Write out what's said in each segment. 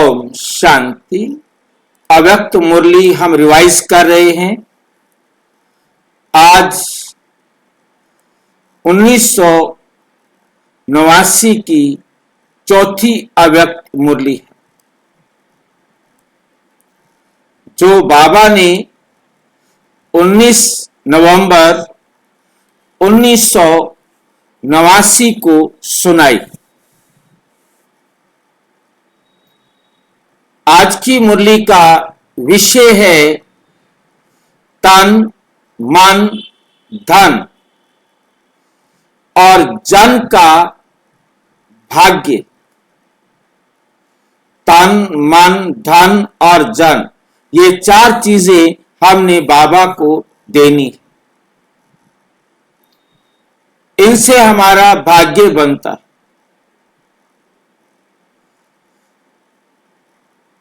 ओम शांति। अव्यक्त मुरली हम रिवाइज कर रहे हैं। आज 1989 की चौथी अव्यक्त मुरली है, जो बाबा ने 19 नवंबर 1989 को सुनाई। आज की मुरली का विषय है तन मन धन और जन का भाग्य। तन मन धन और जन, ये चार चीजें हमने बाबा को देनी है। इनसे हमारा भाग्य बनता है।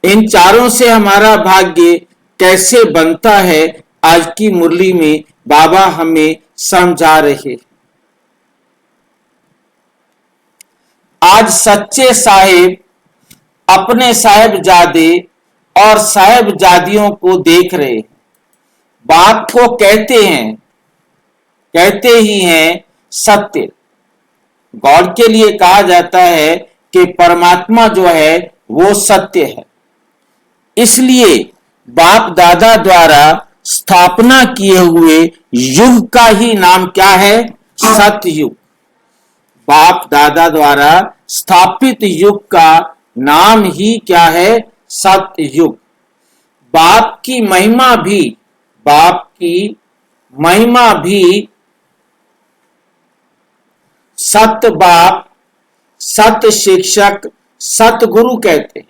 इन चारों से हमारा भाग्य कैसे बनता है, आज की मुरली में बाबा हमें समझा रहे। आज सच्चे साहिब अपने साहिबजादे और साहिबजादियों को देख रहे। बाप को कहते ही हैं सत्य। गॉड के लिए कहा जाता है कि परमात्मा जो है वो सत्य है। इसलिए बाप दादा द्वारा स्थापना किए हुए युग का ही नाम क्या है? सतयुग। बाप दादा द्वारा स्थापित युग का नाम ही क्या है? सतयुग। बाप की महिमा भी सत बाप, सत शिक्षक, सतगुरु कहते हैं।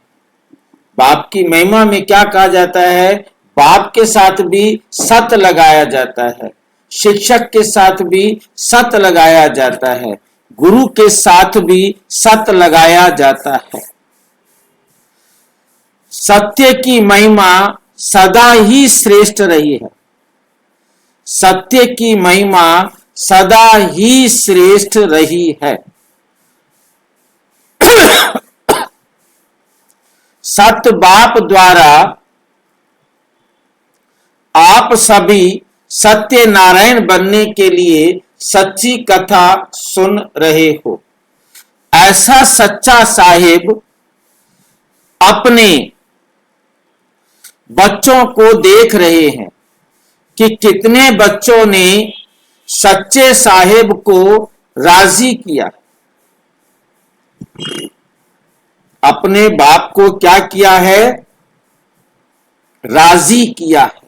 बाप की महिमा में क्या कहा जाता है? बाप के साथ भी सत लगाया जाता है, शिक्षक के साथ भी सत लगाया जाता है, गुरु के साथ भी सत लगाया जाता है। सत्य की महिमा सदा ही श्रेष्ठ रही है। सत्य की महिमा सदा ही श्रेष्ठ रही है। सत बाप द्वारा आप सभी सत्य नारायण बनने के लिए सच्ची कथा सुन रहे हो। ऐसा सच्चा साहिब अपने बच्चों को देख रहे हैं कि कितने बच्चों ने सच्चे साहिब को राजी किया। अपने बाप को क्या किया है? राजी किया है।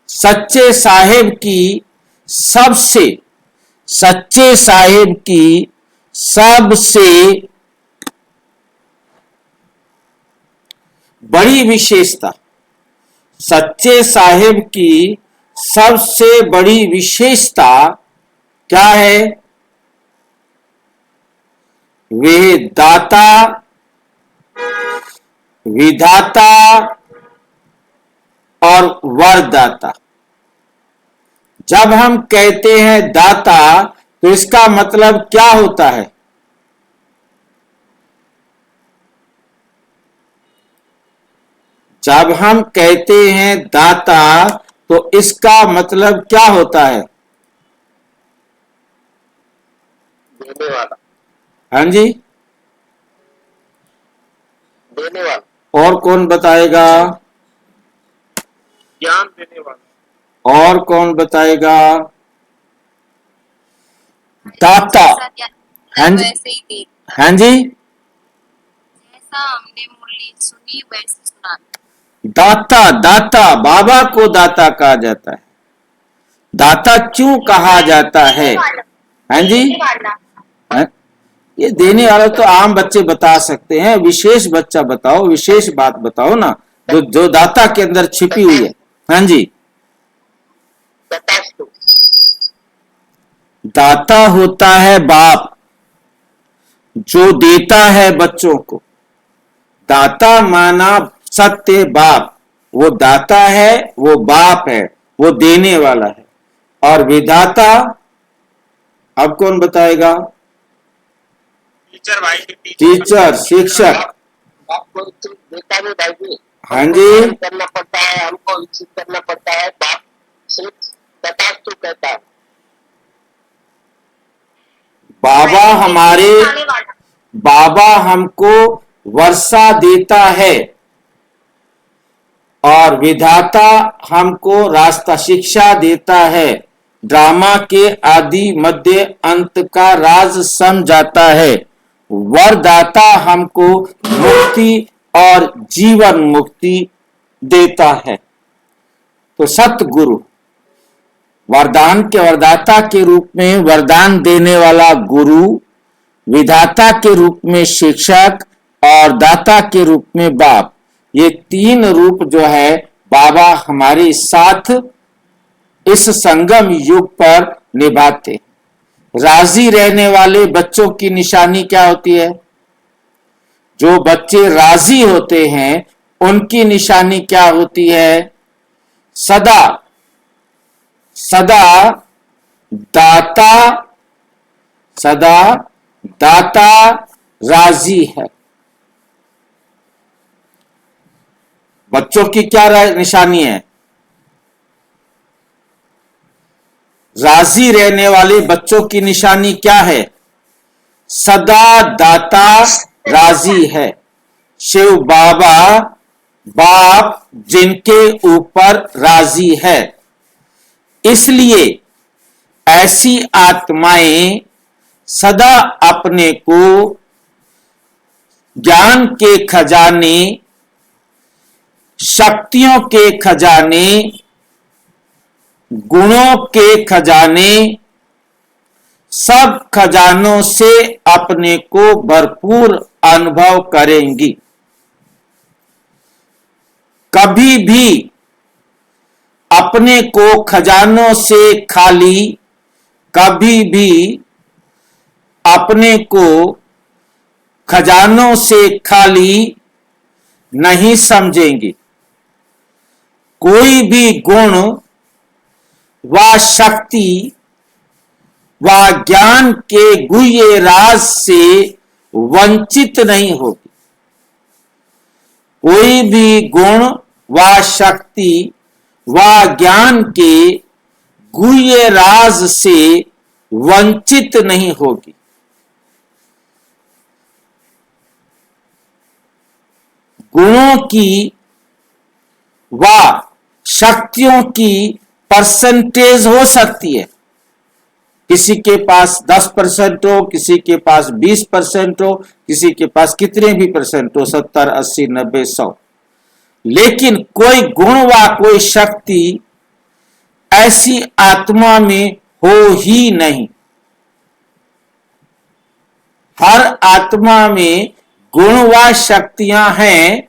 सच्चे साहिब की सबसे बड़ी विशेषता, सच्चे साहिब की सबसे बड़ी विशेषता क्या है? वे दाता, विधाता और वरदाता। जब हम कहते हैं दाता, तो इसका मतलब क्या होता है? जब हम कहते हैं दाता, तो इसका मतलब क्या होता है? देने वाला। हाँ जी, देने वाला। और कौन बताएगा? ज्ञान देने वाला। और कौन बताएगा? दाता। हाँ जी, हाँ जी, जैसा हमने मुरली सुनी वैसे सुना। दाता बाबा को दाता कहा जाता है। दाता क्यों कहा जाता है? हाँ जी, हाँ? ये देने वाला तो आम बच्चे बता सकते हैं। विशेष बच्चा बताओ, विशेष बात बताओ ना, जो दाता के अंदर छिपी हुई है। हाँ जी, दाता होता है बाप, जो देता है बच्चों को। दाता माना सत्य बाप, वो दाता है, वो बाप है, वो देने वाला है। और विधाता अब कौन बताएगा? टीचर भाई, टीचर, शिक्षक। चीज देता नहीं भाई जी। हाँ जी। करना पड़ता है, हमको विकसित करना पड़ता है। बाप सिर्फ तथास्तु कहता है। बाबा हमारे, आने वाला बाबा हमको वर्षा देता है और विधाता हमको रास्ता शिक्षा देता है। ड्रामा के आदि मध्य अंत का राज समझाता है। वरदाता हमको मुक्ति और जीवन मुक्ति देता है। तो सतगुरु वरदान के वरदाता के रूप में वरदान देने वाला गुरु, विधाता के रूप में शिक्षक और दाता के रूप में बाप, ये तीन रूप जो है बाबा हमारे साथ इस संगम युग पर निभाते। राजी रहने वाले बच्चों की निशानी क्या होती है? जो बच्चे राजी होते हैं उनकी निशानी क्या होती है? सदा सदा दाता, सदा दाता राजी है। बच्चों की क्या निशानी है? राजी रहने वाले बच्चों की निशानी क्या है? सदा दाता राजी है। शिव बाबा बाप जिनके ऊपर राजी है, इसलिए ऐसी आत्माएं सदा अपने को ज्ञान के खजाने, शक्तियों के खजाने, गुणों के खजाने, सब खजानों से अपने को भरपूर अनुभव करेंगी। कभी भी अपने को खजानों से खाली, कभी भी अपने को खजानों से खाली नहीं समझेंगे। कोई भी गुण व शक्ति व ज्ञान के गुह्य राज से वंचित नहीं होगी। कोई भी गुण व शक्ति व ज्ञान के गुह्य राज से वंचित नहीं होगी। गुणों की व शक्तियों की परसेंटेज हो सकती है। किसी के पास 10% हो, किसी के पास 20% हो, किसी के पास कितने भी परसेंट हो, 70, 80, 90, 100, लेकिन कोई गुण व कोई शक्ति ऐसी आत्मा में हो ही नहीं। हर आत्मा में गुण व शक्तियां हैं,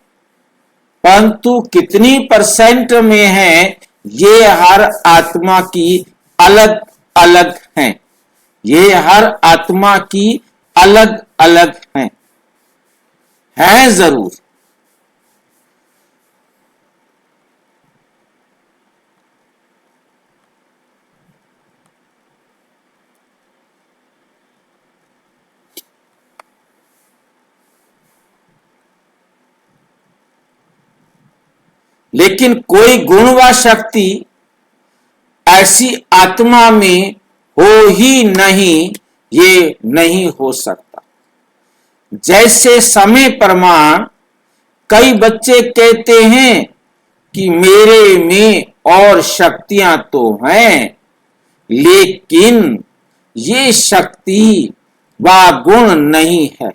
परंतु कितनी परसेंट में है ये हर आत्मा की अलग अलग हैं। ये हर आत्मा की अलग अलग हैं जरूर। लेकिन कोई गुण व शक्ति ऐसी आत्मा में हो ही नहीं, ये नहीं हो सकता। जैसे समय प्रमाण कई बच्चे कहते हैं कि मेरे में और शक्तियां तो हैं, लेकिन ये शक्ति व गुण नहीं है,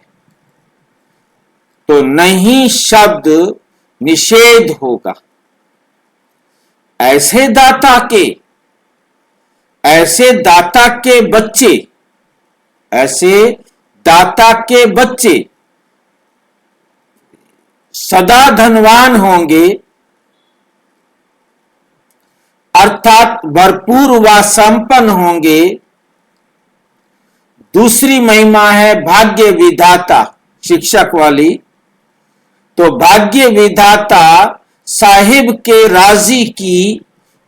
तो नहीं शब्द निषेध होगा। ऐसे दाता के बच्चे, ऐसे दाता के बच्चे सदा धनवान होंगे, अर्थात भरपूर व संपन्न होंगे। दूसरी महिमा है भाग्य विधाता शिक्षक वाली। तो भाग्य विधाता साहिब के राजी की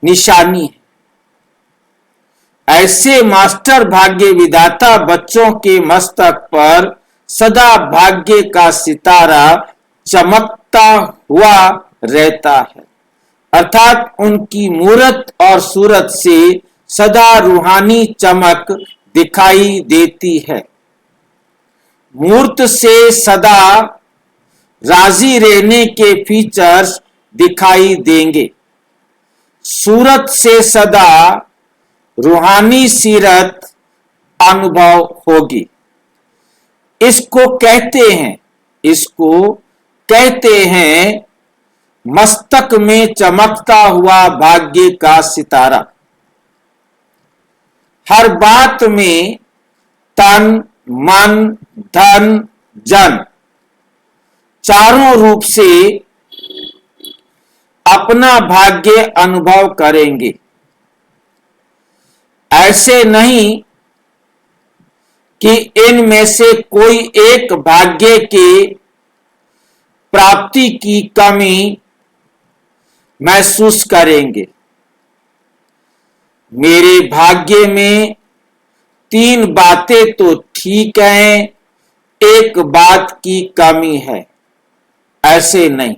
निशानी है। ऐसे मास्टर भाग्य विधाता बच्चों के मस्तक पर सदा भाग्य का सितारा चमक चमकता हुआ रहता है, अर्थात उनकी मूरत और सूरत से सदा रूहानी चमक दिखाई देती है। मूर्त से सदा राजी रहने के फीचर्स दिखाई देंगे। सूरत से सदा रूहानी सीरत अनुभव होगी। इसको कहते हैं मस्तक में चमकता हुआ भाग्य का सितारा। हर बात में तन, मन, धन, जन चारों रूप से अपना भाग्य अनुभव करेंगे। ऐसे नहीं कि इनमें से कोई एक भाग्य के प्राप्ति की कमी महसूस करेंगे। मेरे भाग्य में 3 बातें तो ठीक हैं, एक बात की कमी है, ऐसे नहीं।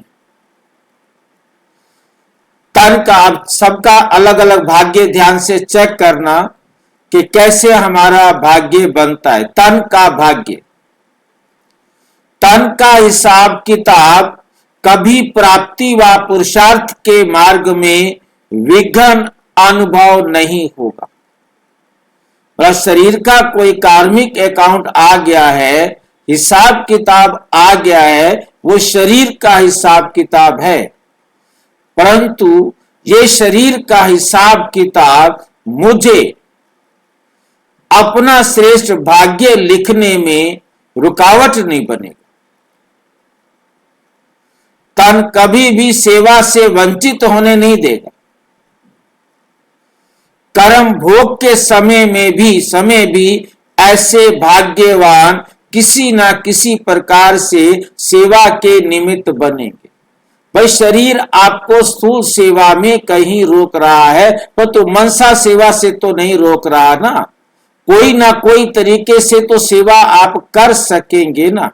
तन का आप सबका अलग अलग भाग्य ध्यान से चेक करना कि कैसे हमारा भाग्य बनता है। तन का भाग्य, तन का हिसाब किताब कभी प्राप्ति व पुरुषार्थ के मार्ग में विघ्न अनुभव नहीं होगा। और शरीर का कोई कार्मिक अकाउंट आ गया है, हिसाब किताब आ गया है, वो शरीर का हिसाब किताब है, परंतु ये शरीर का हिसाब किताब मुझे अपना श्रेष्ठ भाग्य लिखने में रुकावट नहीं बनेगा। तन कभी भी सेवा से वंचित होने नहीं देगा। कर्म भोग के समय भी ऐसे भाग्यवान किसी ना किसी प्रकार से सेवा के निमित्त बनेंगे। भाई शरीर आपको स्थूल सेवा में कहीं रोक रहा है, पर तो मनसा सेवा से तो नहीं रोक रहा ना। कोई ना कोई तरीके से तो सेवा आप कर सकेंगे ना।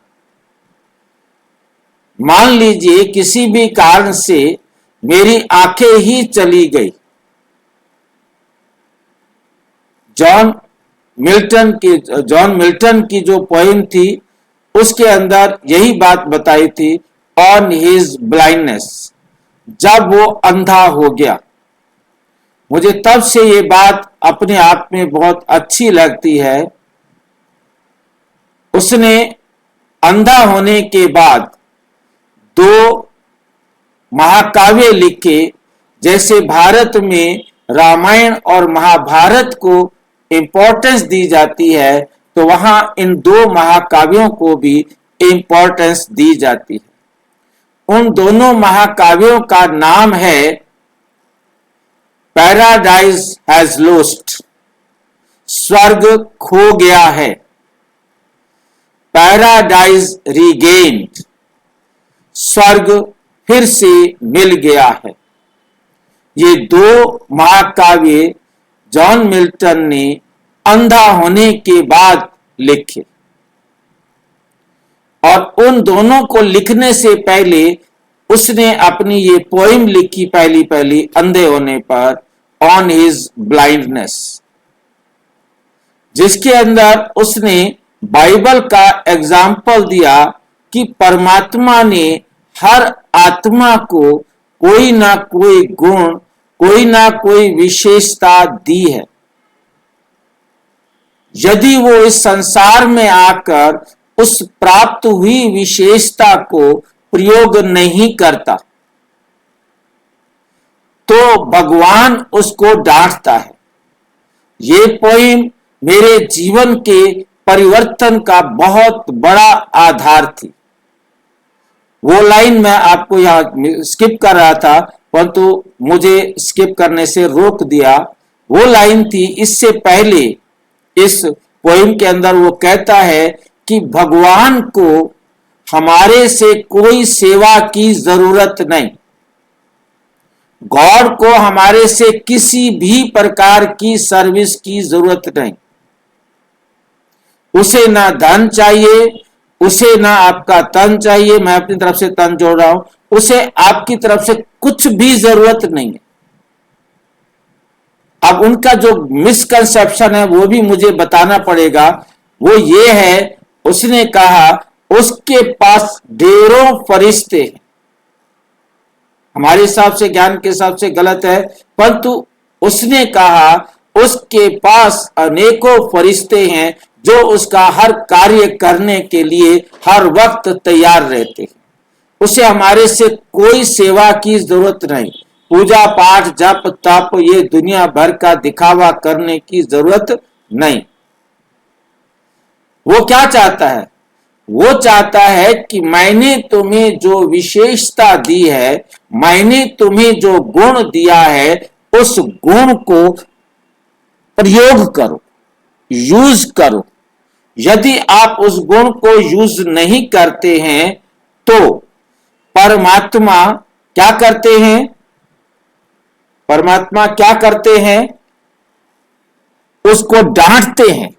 मान लीजिए किसी भी कारण से मेरी आंखें ही चली गई। जॉन मिल्टन की जो पोएम थी उसके अंदर यही बात बताई थी, ऑन हिज ब्लाइंडनेस, जब वो अंधा हो गया। मुझे तब से ये बात अपने आप में बहुत अच्छी लगती है। उसने अंधा होने के बाद 2 महाकाव्य लिखे। जैसे भारत में रामायण और महाभारत को इंपॉर्टेंस दी जाती है, तो वहां इन 2 महाकाव्यों को भी इंपॉर्टेंस दी जाती है। उन दोनों महाकाव्यों का नाम है पैराडाइज हैज लॉस्ट, स्वर्ग खो गया है। पैराडाइज रीगेन्ड, स्वर्ग फिर से मिल गया है। ये 2 महाकाव्य जॉन मिल्टन ने अंधा होने के बाद लिखे, और उन दोनों को लिखने से पहले उसने अपनी ये पोएम लिखी पहली अंधे होने पर, ऑन हिज ब्लाइंडनेस, जिसके अंदर उसने बाइबल का एग्जाम्पल दिया कि परमात्मा ने हर आत्मा को कोई ना कोई गुण, कोई ना कोई विशेषता दी है। यदि वो इस संसार में आकर उस प्राप्त हुई विशेषता को प्रयोग नहीं करता, तो भगवान उसको डांटता है। ये पोएम मेरे जीवन के परिवर्तन का बहुत बड़ा आधार थी। वो लाइन मैं आपको यहां स्किप कर रहा था, परंतु मुझे स्किप करने से रोक दिया। वो लाइन थी, इससे पहले इस पोएम के अंदर वो कहता है कि भगवान को हमारे से कोई सेवा की जरूरत नहीं। गॉड को हमारे से किसी भी प्रकार की सर्विस की जरूरत नहीं। उसे ना धन चाहिए, उसे ना आपका तन चाहिए, मैं अपनी तरफ से तन जोड़ रहा हूं, उसे आपकी तरफ से कुछ भी जरूरत नहीं है। अब उनका जो मिसकंसेप्शन है वो भी मुझे बताना पड़ेगा। वो ये है, उसने कहा उसके पास ढेरों फरिश्ते हैं। हमारे हिसाब से, ज्ञान के हिसाब से गलत है, परंतु उसने कहा उसके पास अनेकों फरिश्ते हैं जो उसका हर कार्य करने के लिए हर वक्त तैयार रहते हैं। उसे हमारे से कोई सेवा की जरूरत नहीं, पूजा पाठ जप तप ये दुनिया भर का दिखावा करने की जरूरत नहीं। वो क्या चाहता है? वो चाहता है कि मैंने तुम्हें जो विशेषता दी है, मैंने तुम्हें जो गुण दिया है, उस गुण को प्रयोग करो, यूज करो। यदि आप उस गुण को यूज नहीं करते हैं तो परमात्मा क्या करते हैं? परमात्मा क्या करते हैं? उसको डांटते हैं,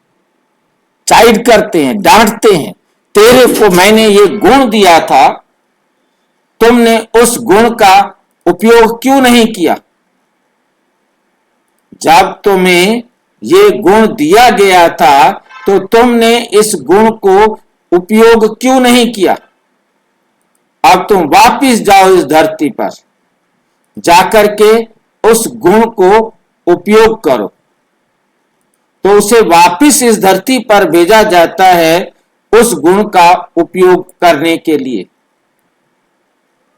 चाइड करते हैं, डांटते हैं। तेरे को मैंने ये गुण दिया था, तुमने उस गुण का उपयोग क्यों नहीं किया? जब तुम्हें ये गुण दिया गया था तो तुमने इस गुण को उपयोग क्यों नहीं किया? अब तुम वापिस जाओ इस धरती पर, जाकर के उस गुण को उपयोग करो। तो उसे वापिस इस धरती पर भेजा जाता है उस गुण का उपयोग करने के लिए।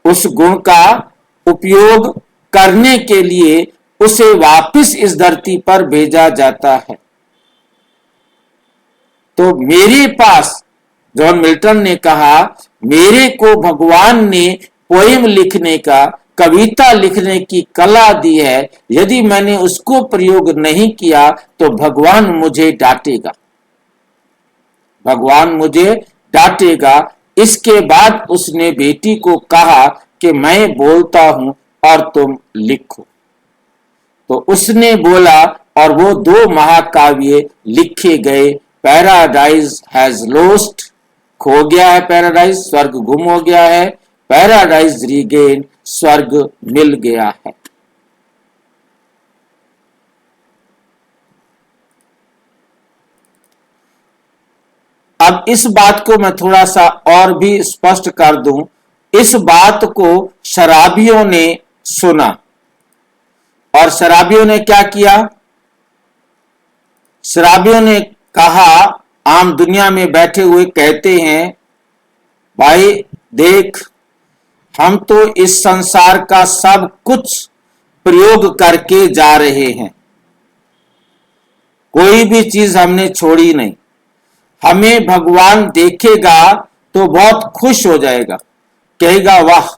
उस गुण का उपयोग करने के लिए उसे वापिस इस धरती पर भेजा जाता है। तो मेरे पास, जॉन मिल्टन ने कहा, मेरे को भगवान ने पोएम लिखने का, कविता लिखने की कला दी है। यदि मैंने उसको प्रयोग नहीं किया तो भगवान मुझे डांटेगा, भगवान मुझे डांटेगा। इसके बाद उसने बेटी को कहा कि मैं बोलता हूं और तुम लिखो। तो उसने बोला और वो 2 महाकाव्य लिखे गए। पैराडाइज हैज लॉस्ट, खो गया है पैराडाइज, स्वर्ग गुम हो गया है। पैराडाइज रीगेन, स्वर्ग मिल गया है। अब इस बात को मैं थोड़ा सा और भी स्पष्ट कर दूं। इस बात को शराबियों ने सुना और शराबियों ने क्या किया? शराबियों ने कहा, आम दुनिया में बैठे हुए कहते हैं, भाई देख, हम तो इस संसार का सब कुछ प्रयोग करके जा रहे हैं, कोई भी चीज हमने छोड़ी नहीं। हमें भगवान देखेगा तो बहुत खुश हो जाएगा, कहेगा वाह,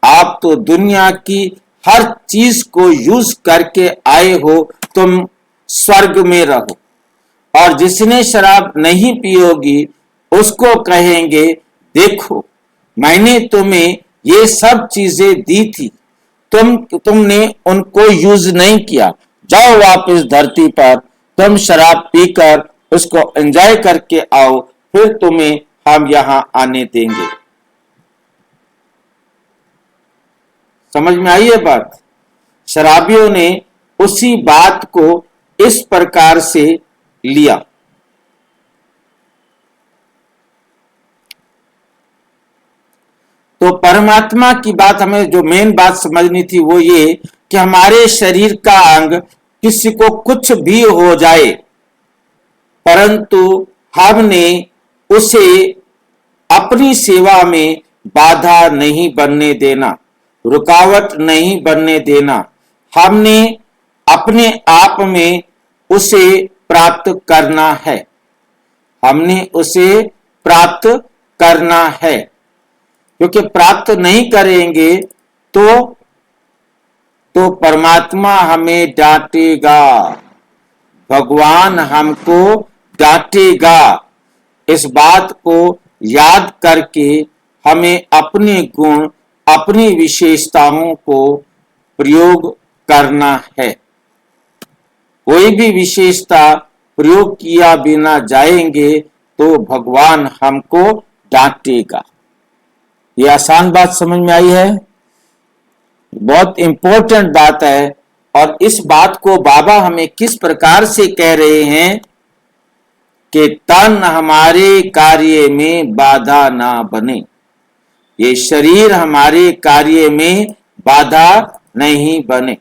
आप तो दुनिया की हर चीज को यूज करके आए हो, तुम स्वर्ग में रहो। और जिसने शराब नहीं पी होगी उसको कहेंगे, देखो मैंने तुम्हें ये सब चीजें दी थी, तुमने उनको यूज नहीं किया, जाओ वापस धरती पर, तुम शराब पीकर उसको एंजॉय करके आओ, फिर तुम्हें हम यहां आने देंगे। समझ में आई है बात? शराबियों ने उसी बात को इस प्रकार से लिया। तो परमात्मा की बात, हमें जो मेन बात समझनी थी वो ये कि हमारे शरीर का अंग किसी को कुछ भी हो जाए, परंतु हमने उसे अपनी सेवा में बाधा नहीं बनने देना, रुकावट नहीं बनने देना। हमने अपने आप में उसे प्राप्त करना है, हमने उसे प्राप्त करना है। क्योंकि प्राप्त नहीं करेंगे तो परमात्मा हमें डांटेगा, भगवान हमको डांटेगा। इस बात को याद करके हमें अपने गुण, अपनी विशेषताओं को प्रयोग करना है। कोई भी विशेषता प्रयोग किया बिना जाएंगे तो भगवान हमको डांटेगा। ये आसान बात समझ में आई है? बहुत इंपॉर्टेंट बात है। और इस बात को बाबा हमें किस प्रकार से कह रहे हैं कि तन हमारे कार्य में बाधा ना बने। ये शरीर हमारे कार्य में बाधा नहीं बने।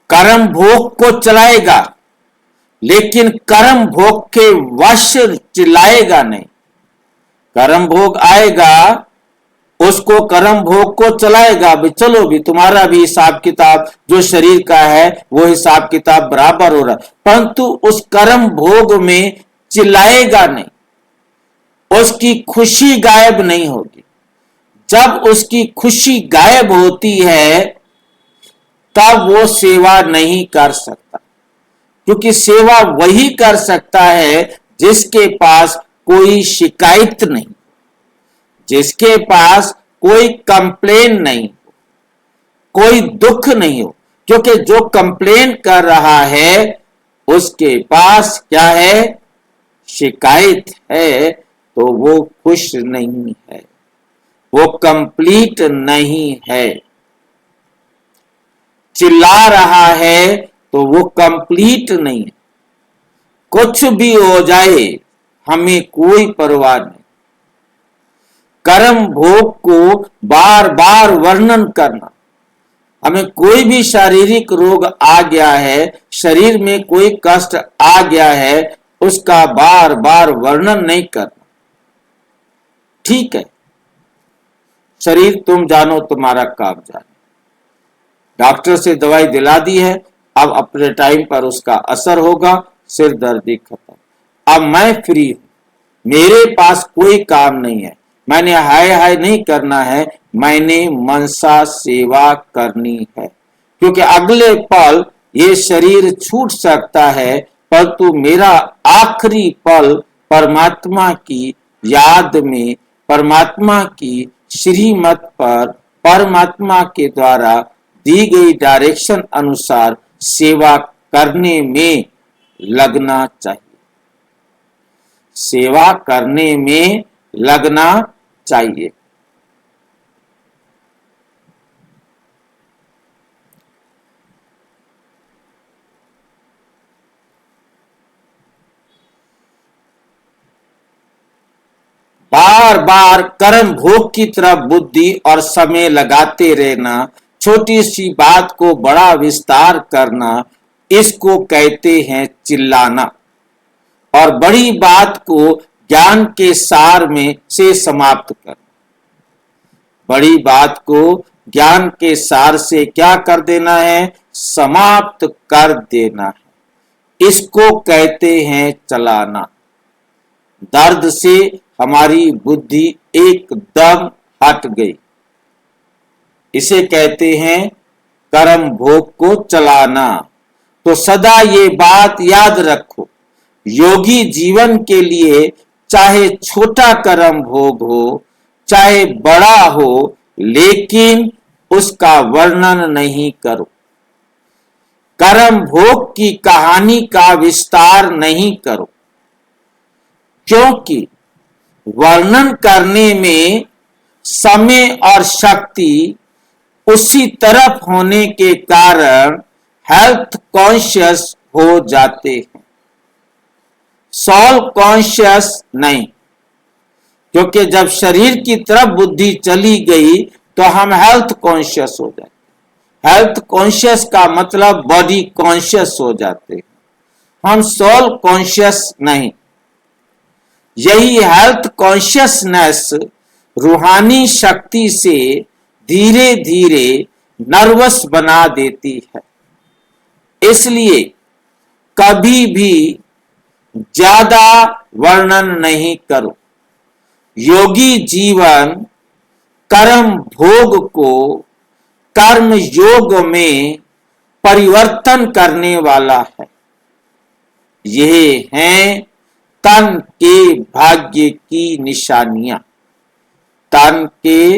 कर्म भोग को चलाएगा, लेकिन कर्म भोग के वश चिल्लाएगा नहीं। कर्म भोग आएगा, उसको कर्म भोग को चलाएगा। भी चलो भी तुम्हारा भी हिसाब किताब जो शरीर का है वो हिसाब किताब बराबर हो रहा है, परंतु उस कर्म भोग में चिल्लाएगा नहीं। उसकी खुशी गायब नहीं होगी। जब उसकी खुशी गायब होती है तब वो सेवा नहीं कर सकता, क्योंकि सेवा वही कर सकता है जिसके पास कोई शिकायत नहीं, जिसके पास कोई कंप्लेन नहीं हो, कोई दुख नहीं हो। क्योंकि जो कंप्लेन कर रहा है उसके पास क्या है? शिकायत है, तो वो खुश नहीं है, वो कंप्लीट नहीं है। चिल्ला रहा है तो वो कंप्लीट नहीं है। कुछ भी हो जाए हमें कोई परवाह नहीं। कर्म भोग को बार बार वर्णन करना, हमें कोई भी शारीरिक रोग आ गया है, शरीर में कोई कष्ट आ गया है, उसका बार बार वर्णन नहीं करना। ठीक है, शरीर तुम जानो, तुम्हारा काम जानो। डॉक्टर से दवाई दिला दी है, अब अपने टाइम पर उसका असर होगा, सिर दर्दी खत्म। अब मैं फ्री हूं, मेरे पास कोई काम नहीं है, मैंने हाय हाय नहीं करना है, मैंने मनसा सेवा करनी है। क्योंकि अगले पल ये शरीर छूट सकता है, परंतु मेरा आखिरी पल परमात्मा की याद में, परमात्मा की श्रीमत पर, परमात्मा के द्वारा दी गई डायरेक्शन अनुसार सेवा करने में लगना चाहिए। सेवा करने में लगना चाहिए। बार बार कर्म भोग की तरफ बुद्धि और समय लगाते रहना, छोटी सी बात को बड़ा विस्तार करना, इसको कहते हैं चिल्लाना। और बड़ी बात को ज्ञान के सार में से समाप्त करना। बड़ी बात को ज्ञान के सार से क्या कर देना है? समाप्त कर देना है। इसको कहते हैं चलाना। दर्द से हमारी बुद्धि एकदम हट गई, इसे कहते हैं कर्म भोग को चलाना। तो सदा ये बात याद रखो, योगी जीवन के लिए चाहे छोटा कर्म भोग हो चाहे बड़ा हो, लेकिन उसका वर्णन नहीं करो। कर्म भोग की कहानी का विस्तार नहीं करो, क्योंकि वर्णन करने में समय और शक्ति उसी तरफ होने के कारण हेल्थ कॉन्शियस हो जाते हैं, सोल कॉन्शियस नहीं। क्योंकि जब शरीर की तरफ बुद्धि चली गई तो हम हेल्थ कॉन्शियस हो जाते। हेल्थ कॉन्शियस का मतलब बॉडी कॉन्शियस हो जाते, हम सोल कॉन्शियस नहीं। यही हेल्थ कॉन्शियसनेस रूहानी शक्ति से धीरे धीरे नर्वस बना देती है। इसलिए कभी भी ज्यादा वर्णन नहीं करो। योगी जीवन कर्म भोग को कर्म योग में परिवर्तन करने वाला है। यह हैं तन के भाग्य की निशानियां, तन के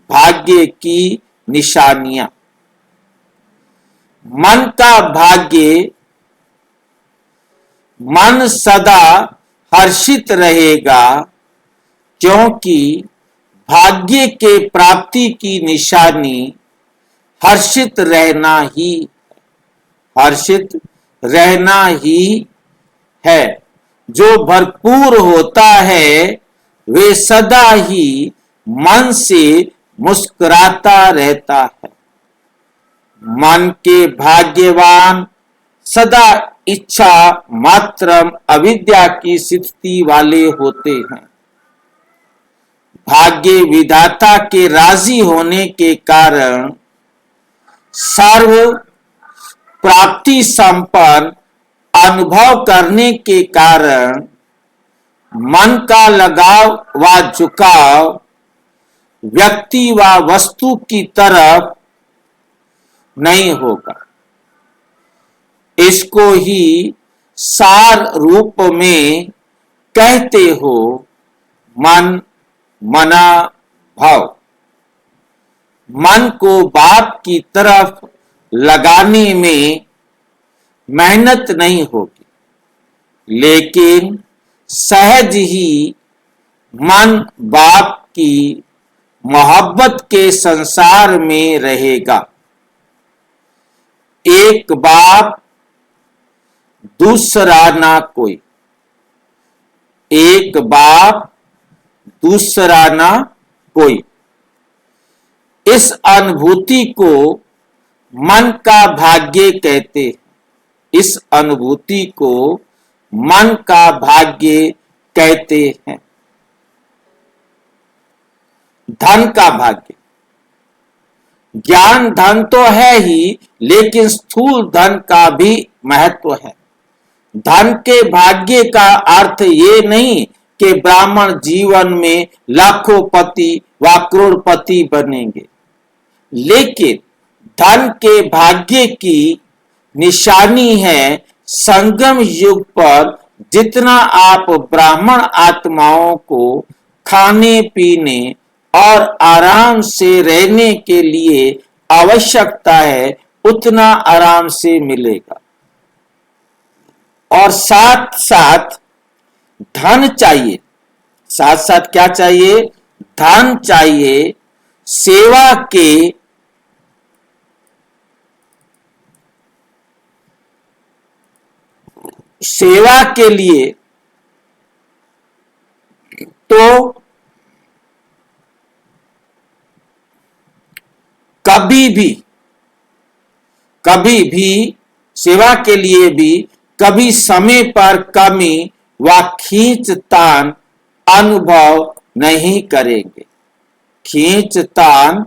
भाग्य की निशानियां। मन का भाग्य, मन सदा हर्षित रहेगा, क्योंकि भाग्य के प्राप्ति की निशानी हर्षित रहना ही, हर्षित रहना ही है। जो भरपूर होता है वे सदा ही मन से मुस्कुराता रहता है। मन के भाग्यवान सदा इच्छा मात्र अविद्या की स्थिति वाले होते हैं। भाग्य विधाता के राजी होने के कारण सर्व प्राप्ति संपन्न अनुभव करने के कारण मन का लगाव व झुकाव व्यक्ति व वस्तु की तरफ नहीं होगा। इसको ही सार रूप में कहते हो मन मना भाव। मन को बाप की तरफ लगाने में मेहनत नहीं होगी, लेकिन सहज ही मन बाप की मोहब्बत के संसार में रहेगा। एक बाप दूसरा ना कोई, एक बाप दूसरा ना कोई। इस अनुभूति को मन का भाग्य कहते हैं। इस अनुभूति को मन का भाग्य कहते हैं। धन का भाग्य, ज्ञान धन तो है ही, लेकिन स्थूल धन का भी महत्व है। धन के भाग्य का अर्थ ये नहीं कि ब्राह्मण जीवन में लाखों पति व करोड़पति बनेंगे, लेकिन धन के भाग्य की निशानी है संगम युग पर जितना आप ब्राह्मण आत्माओं को खाने पीने और आराम से रहने के लिए आवश्यकता है, उतना आराम से मिलेगा। और साथ साथ धन चाहिए। साथ साथ क्या चाहिए? धन चाहिए। सेवा के लिए तो कभी भी सेवा के लिए भी कभी समय पर कमी व खींचतान अनुभव नहीं करेंगे। खींचतान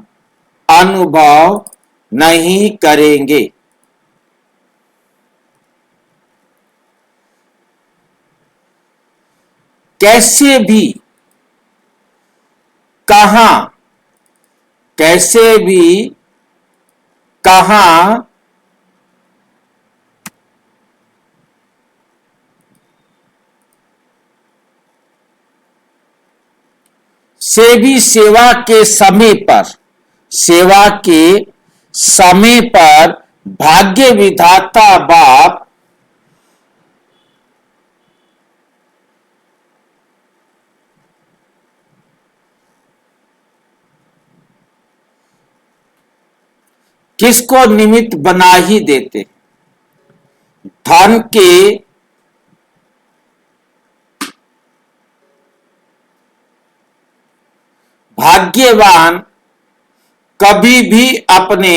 अनुभव नहीं करेंगे। कैसे भी कहां से भी सेवा के समय पर भाग्य विधाता बाप किसको निमित्त बना ही देते। धन के भाग्यवान कभी भी अपने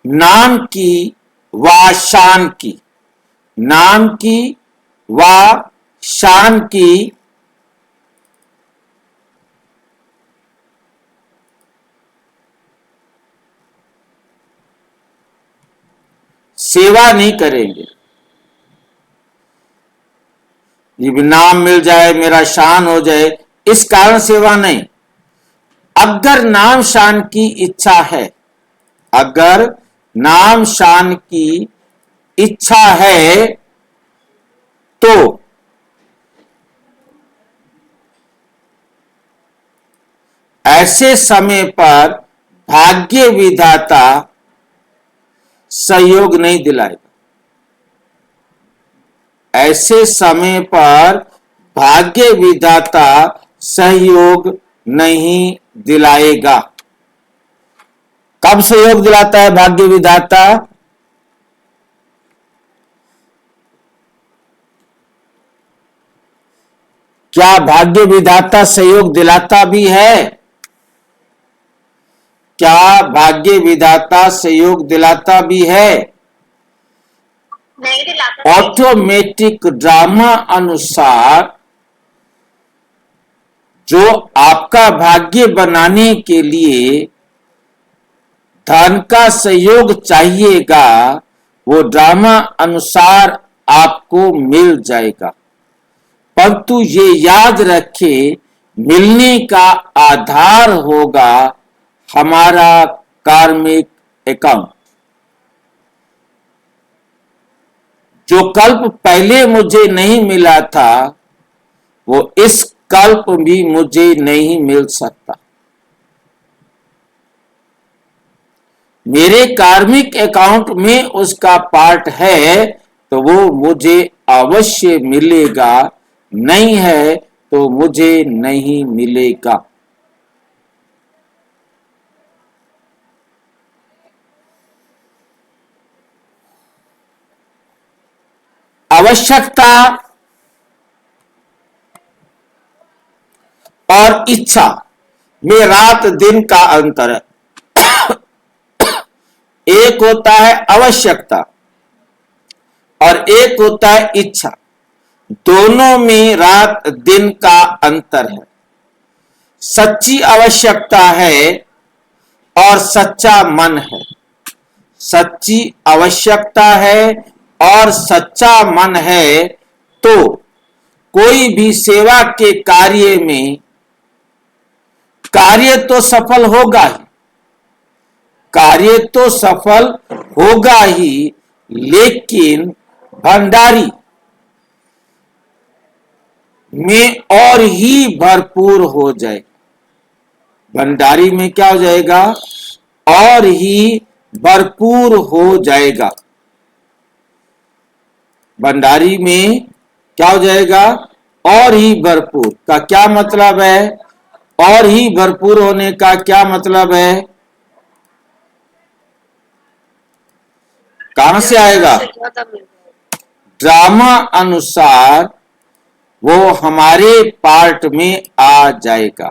नाम की व शान की सेवा नहीं करेंगे। ये भी नाम मिल जाए, मेरा शान हो जाए, इस कारण सेवा नहीं। अगर नाम शान की इच्छा है, अगर नाम शान की इच्छा है ऐसे समय पर भाग्य विधाता सहयोग नहीं दिलाएगा। ऐसे समय पर भाग्य विधाता सहयोग नहीं दिलाएगा। कब सहयोग दिलाता है भाग्य विधाता? क्या भाग्य विधाता सहयोग दिलाता भी है? क्या भाग्य विधाता सहयोग दिलाता भी है? नहीं दिलाता। ऑटोमेटिक ड्रामा अनुसार जो आपका भाग्य बनाने के लिए धन का सहयोग चाहिएगा, वो ड्रामा अनुसार आपको मिल जाएगा। परंतु ये याद रखे, मिलने का आधार होगा हमारा कार्मिक अकाउंट। जो कल्प पहले मुझे नहीं मिला था, वो इस कल्प भी मुझे नहीं मिल सकता। मेरे कार्मिक अकाउंट में उसका पार्ट है तो वो मुझे अवश्य मिलेगा, नहीं है तो मुझे नहीं मिलेगा। आवश्यकता और इच्छा में रात दिन का अंतर है। एक होता है आवश्यकता और एक होता है इच्छा। दोनों में रात दिन का अंतर है। सच्ची आवश्यकता है और सच्चा मन है। सच्ची आवश्यकता है और सच्चा मन है तो कोई भी सेवा के कार्य में कार्य तो सफल होगा ही, कार्य तो सफल होगा ही, लेकिन भंडारी में और ही भरपूर हो जाए। भंडारी में क्या हो जाएगा? और ही भरपूर हो जाएगा। भंडारी में क्या हो जाएगा? और ही भरपूर का क्या मतलब है? और ही भरपूर होने का क्या मतलब है? कहां से आएगा? ड्रामा अनुसार वो हमारे पार्ट में आ जाएगा।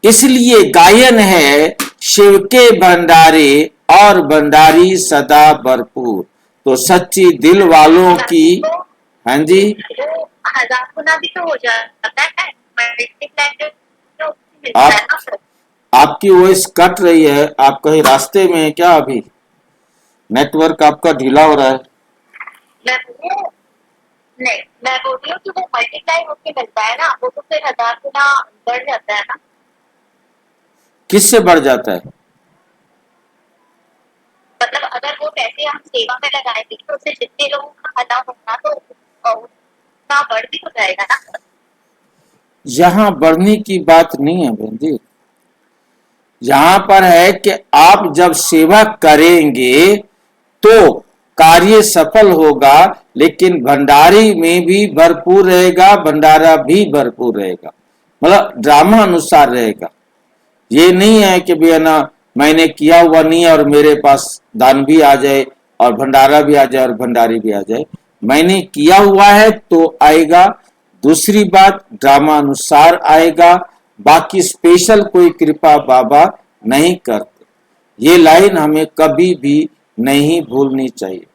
इसलिए गायन है, शिव के भंडारे और भंडारी सदा भरपूर। तो सच्ची दिल वालों की, हाँ जी, 1000 गुना भी तो हो जाता है। मल्टीप्लाई तो मिलता है ना सर। आपकी वॉइस कट रही है। आप कहीं रास्ते में है क्या? अभी नेटवर्क आपका ढीला हो रहा है। नहीं, मैं बोल रही हूँ कि वो मल्टीप्लाई होके मिलता है ना, वो तो फिर 1000 गुना बढ़ जाता है ना। किससे बढ़ जाता है? मतलब अगर वो पैसे हम सेवा में लगाएंगे तो उससे जितने लोगों का फायदा होगा तो उतना बढ़ भी हो जाएगा ना। यहां बढ़ने की बात नहीं है बहन जी। यहां पर है कि आप जब सेवा करेंगे तो कार्य सफल होगा, लेकिन भंडारी में भी भरपूर रहेगा, भंडारा भी भरपूर रहेगा। मतलब ड्रामा अनुसार रहेगा। ये नहीं है कि भैया ना मैंने किया हुआ नहीं है और मेरे पास दान भी आ जाए और भंडारा भी आ जाए और भंडारी भी आ जाए। मैंने किया हुआ है तो आएगा। दूसरी बात, ड्रामा अनुसार आएगा। बाकी स्पेशल कोई कृपा बाबा नहीं करते। ये लाइन हमें कभी भी नहीं भूलनी चाहिए।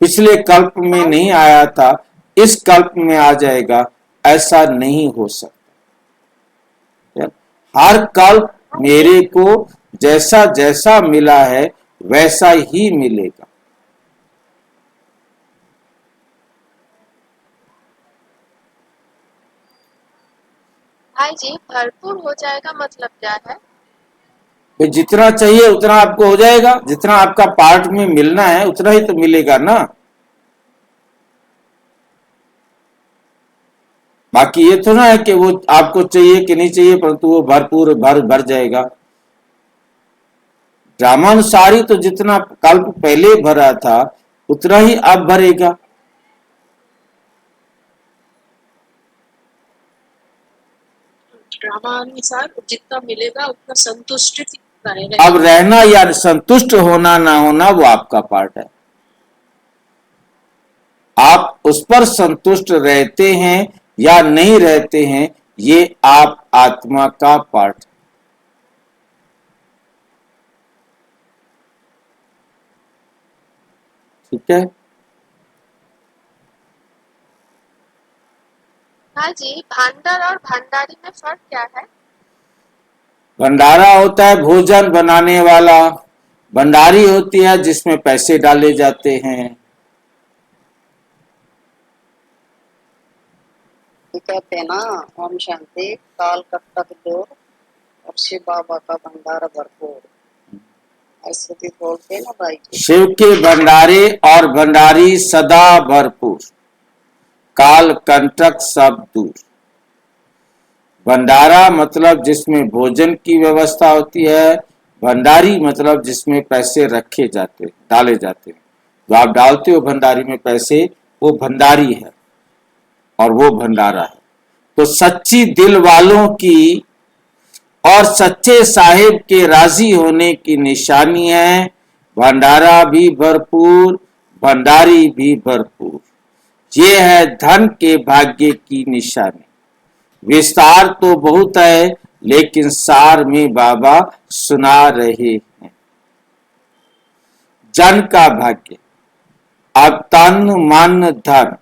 पिछले कल्प में नहीं आया था, इस कल्प में आ जाएगा, ऐसा नहीं हो सकता। हर कल्प मेरे को जैसा जैसा मिला है वैसा ही मिलेगा। भाई जी, भरपूर हो जाएगा मतलब क्या है? तो जितना चाहिए उतना आपको हो जाएगा। जितना आपका पार्ट में मिलना है उतना ही तो मिलेगा ना। बाकी ये तो ना है कि वो आपको चाहिए कि नहीं चाहिए, परंतु वो भरपूर भर जाएगा। ड्रामानुसारी तो जितना कल्प पहले भरा था उतना ही अब भरेगा। ड्रामा अनुसार जितना मिलेगा उतना संतुष्टि अब रहना या संतुष्ट होना ना होना वो आपका पार्ट है। आप उस पर संतुष्ट रहते हैं या नहीं रहते हैं, ये आप आत्मा का पार्ट है। ठीक है। हाँ जी, भांडार और भंडारी में फर्क क्या है? भंडारा होता है भोजन बनाने वाला, भंडारी होती है जिसमें पैसे डाले जाते हैं। कहते हैं ना, ओम शांति, काल कट्टक दो और शिव बाबा का भंडारा भरपूर, ऐसे भी बोलते हैं ना भाई जी। शिव के भंडारे और भंडारी सदा भरपूर, काल कंटक सब दूर। भंडारा मतलब जिसमें भोजन की व्यवस्था होती है, भंडारी मतलब जिसमें पैसे रखे जाते डाले जाते हैं। जो आप डालते हो भंडारी में पैसे, वो भंडारी है और वो भंडारा है। तो सच्ची दिल वालों की और सच्चे साहिब के राजी होने की निशानी है भंडारा भी भरपूर, भंडारी भी भरपूर। ये है धन के भाग्य की निशानी। विस्तार तो बहुत है लेकिन सार में बाबा सुना रहे हैं। जन का भाग्य, अब तन मन धन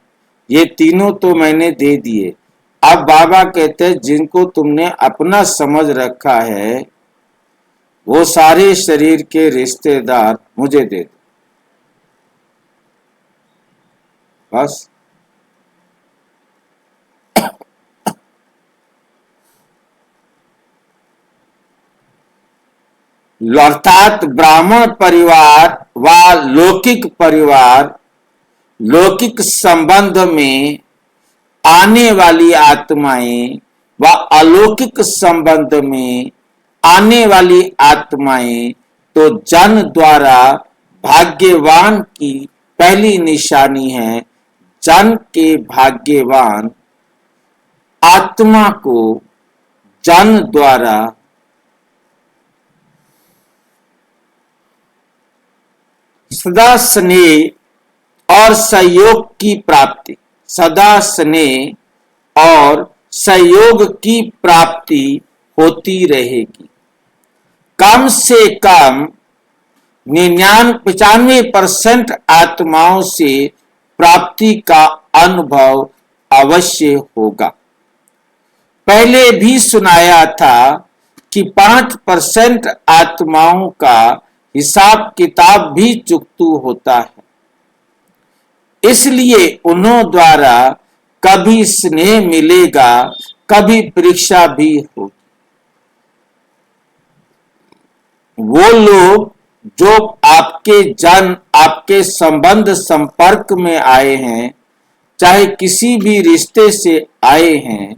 ये तीनों तो मैंने दे दिए। अब बाबा कहते हैं जिनको तुमने अपना समझ रखा है वो सारे शरीर के रिश्तेदार मुझे दे दो, बस। अर्थात ब्राह्मण परिवार व लौकिक परिवार, लौकिक संबंध में आने वाली आत्माएं व अलौकिक संबंध में आने वाली आत्माएं तो जन द्वारा भाग्यवान की पहली निशानी है। जन के भाग्यवान आत्मा को जन द्वारा सदा स्नेह और सहयोग की प्राप्ति, सदा स्नेह और सहयोग की प्राप्ति होती रहेगी। कम से कम 95% आत्माओं से प्राप्ति का अनुभव अवश्य होगा। पहले भी सुनाया था कि 5% आत्माओं का हिसाब किताब भी चुकतू होता है, इसलिए उन्हों द्वारा कभी स्नेह मिलेगा, कभी परीक्षा भी होगी। वो लोग जो आपके जन, आपके संबंध संपर्क में आए हैं, चाहे किसी भी रिश्ते से आए हैं,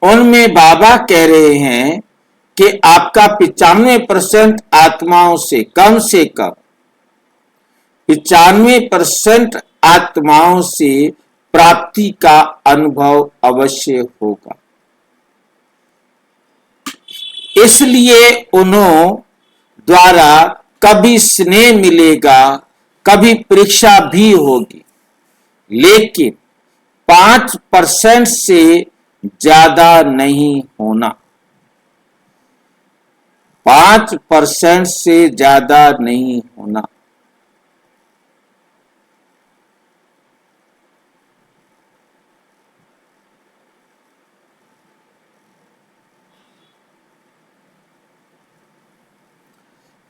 उनमें बाबा कह रहे हैं कि आपका 95% आत्माओं से कम 95% आत्माओं से प्राप्ति का अनुभव अवश्य होगा। इसलिए उन्हों द्वारा कभी स्नेह मिलेगा, कभी परीक्षा भी होगी, लेकिन 5% से ज्यादा नहीं होना। 5% से ज्यादा नहीं होना।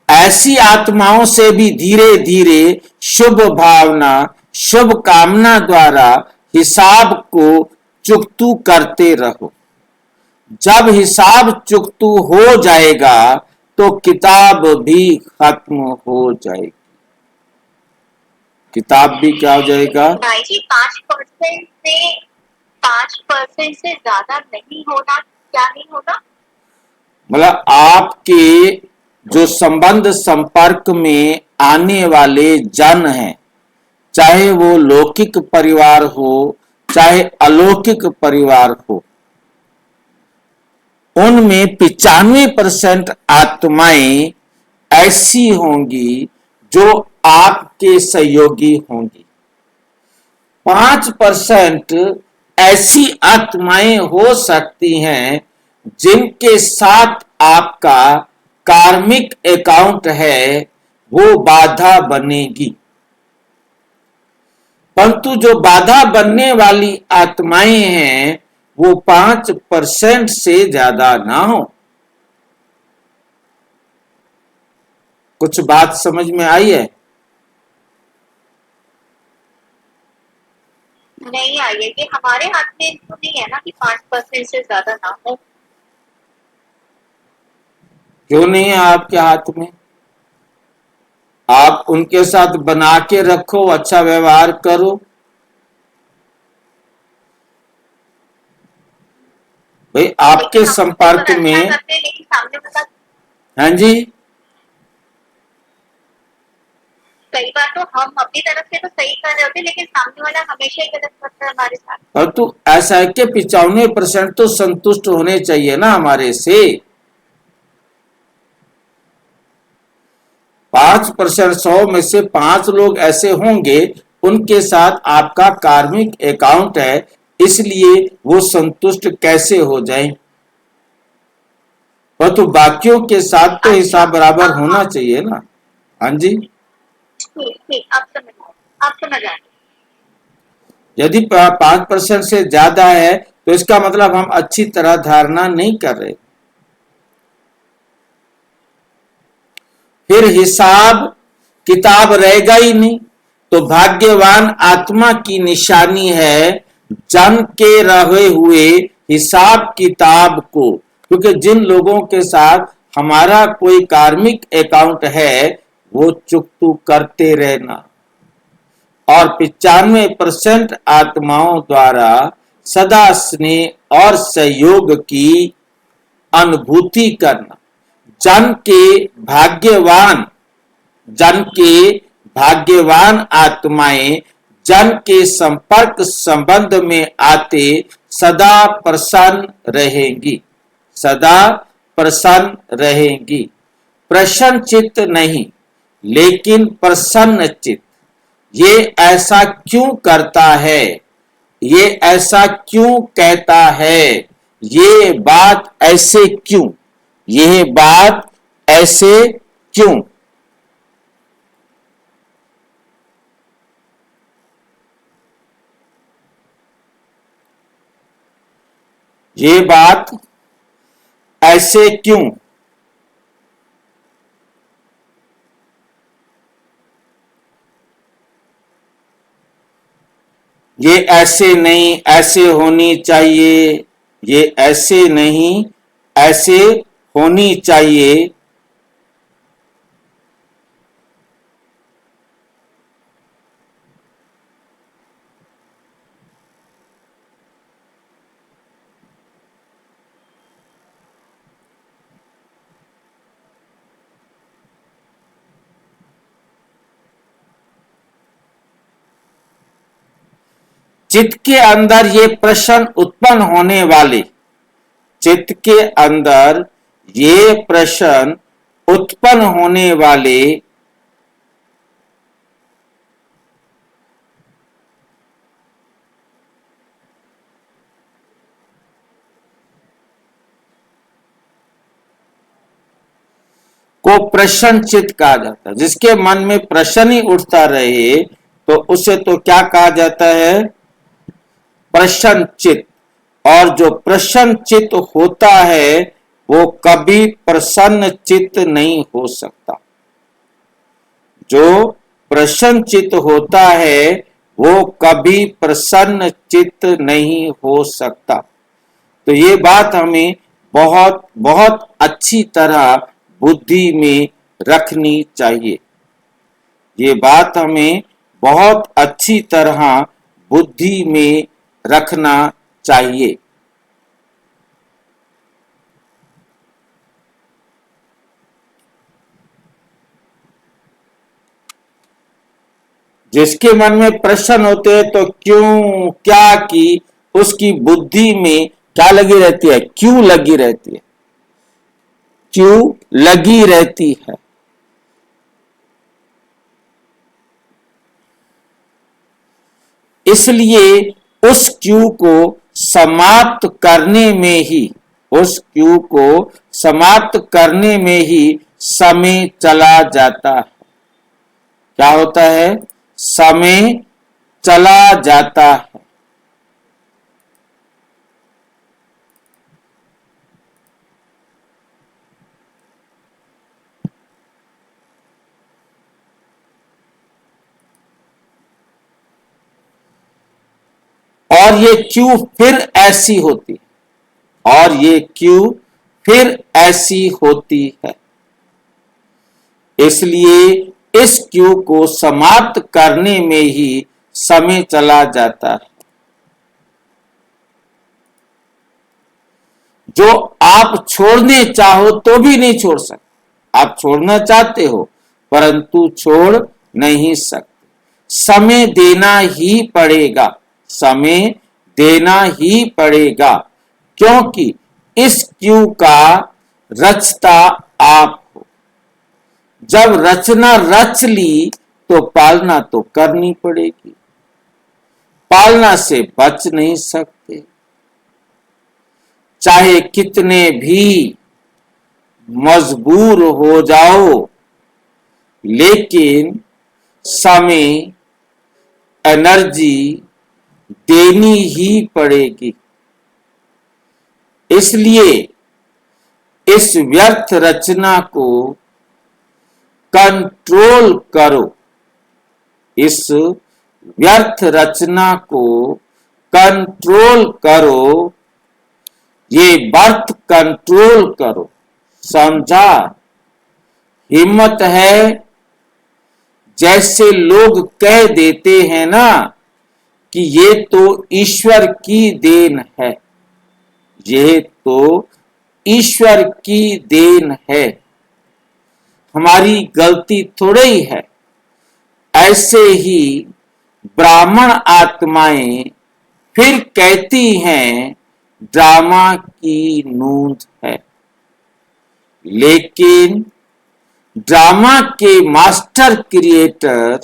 ऐसी आत्माओं से भी धीरे धीरे शुभ भावना, शुभ कामना द्वारा हिसाब को चुकतू करते रहो। जब हिसाब चुकतू हो जाएगा तो किताब भी खत्म हो जाएगी। किताब भी क्या हो जाएगा? भाई जी 5% से ज्यादा नहीं होना, क्या नहीं होगा? मतलब आपके जो संबंध संपर्क में आने वाले जन हैं, चाहे वो लौकिक परिवार हो चाहे अलौकिक परिवार हो, उनमें 95% आत्माएं ऐसी होंगी जो आपके सहयोगी होंगी। 5% ऐसी आत्माएं हो सकती हैं जिनके साथ आपका कार्मिक अकाउंट है, वो बाधा बनेगी। परंतु जो बाधा बनने वाली आत्माएं हैं वो 5% से ज्यादा ना हो। कुछ बात समझ में आई है? नहीं आई है, ये हमारे हाथ में तो नहीं है ना कि 5% से ज्यादा ना हो। क्यों नहीं है आपके हाथ में? आप उनके साथ बना के रखो, अच्छा व्यवहार करो। भाई आपके लेकिन हम संपर्क तो अच्छा में, करते हैं, लेकिन सामने वाला, हाँ जी, कई बार तो हम अपनी तरफ से तो सही कर रहे होते हैं, लेकिन सामने वाला हमेशा ही गलत करता है हमारे साथ। परंतु ऐसा है कि 95% तो संतुष्ट होने चाहिए ना हमारे से। 5%, 100 में से 5 लोग ऐसे होंगे उनके साथ आपका कार्मिक अकाउंट है, इसलिए वो संतुष्ट कैसे हो जाएं? परंतु बाकियों के साथ तो हिसाब बराबर होना चाहिए ना। हाँ जी, ठीक, अब समझ आया। यदि 5% से ज्यादा है तो इसका मतलब हम अच्छी तरह धारणा नहीं कर रहे। फिर हिसाब किताब रहेगा ही नहीं। तो भाग्यवान आत्मा की निशानी है जन के रहे हुए हिसाब किताब को, क्योंकि जिन लोगों के साथ हमारा कोई कार्मिक अकाउंट है वो चुकतू करते रहना। और 95% आत्माओं द्वारा सदा स्नेह और सहयोग की अनुभूति करना। जन के भाग्यवान जन के भाग्यवान आत्माएं जन के संपर्क संबंध में आते सदा प्रसन्न रहेंगी, सदा प्रसन्न रहेंगी। प्रसन्न चित्त नहीं लेकिन प्रसन्न चित्त। ये ऐसा क्यों करता है, ये ऐसा क्यों कहता है, ये बात ऐसे क्यों, यह बात ऐसे क्यों? ये बात ऐसे क्यों? ये ऐसे नहीं, ऐसे होनी चाहिए, ये ऐसे नहीं, ऐसे होनी चाहिए। चित्त के अंदर ये प्रश्न उत्पन्न होने वाले, चित्त के अंदर ये प्रश्न उत्पन्न होने वाले को प्रश्न चित्त कहा जाता है। जिसके मन में प्रश्न ही उठता रहे तो उसे तो क्या कहा जाता है? प्रश्न चित्त। और जो प्रसन्न चित्त होता है वो कभी प्रसन्न चित्त नहीं हो सकता। जो प्रसन्न चित्त होता है वो कभी प्रसन्न चित्त नहीं हो सकता। तो ये बात हमें बहुत बहुत अच्छी तरह बुद्धि में रखनी चाहिए। ये बात हमें बहुत अच्छी तरह बुद्धि में रखना चाहिए। जिसके मन में प्रश्न होते हैं तो क्यों क्या की उसकी बुद्धि में क्या लगी रहती है, क्यों लगी रहती है, क्यों लगी रहती है। इसलिए उस क्यू को समाप्त करने में ही, उस क्यू को समाप्त करने में ही समय चला जाता है। क्या होता है, समय चला जाता है। और ये क्यू फिर ऐसी होती है, और ये क्यू फिर ऐसी होती है। इसलिए इस क्यू को समाप्त करने में ही समय चला जाता है। जो आप छोड़ने चाहो तो भी नहीं छोड़ सकते। आप छोड़ना चाहते हो परंतु छोड़ नहीं सकते। समय देना ही पड़ेगा, समय देना ही पड़ेगा, क्योंकि इस क्यू का रचता आप हो। जब रचना रच ली तो पालना तो करनी पड़ेगी, पालना से बच नहीं सकते। चाहे कितने भी मजबूर हो जाओ, लेकिन समय एनर्जी देनी ही पड़ेगी। इसलिए इस व्यर्थ रचना को कंट्रोल करो, इस व्यर्थ रचना को कंट्रोल करो, ये बर्थ कंट्रोल करो। समझा? हिम्मत है। जैसे लोग कह देते हैं ना कि ये तो ईश्वर की देन है, ये तो ईश्वर की देन है, हमारी गलती थोड़ी ही है। ऐसे ही ब्राह्मण आत्माएं फिर कहती हैं ड्रामा की नूंद है। लेकिन ड्रामा के master creator,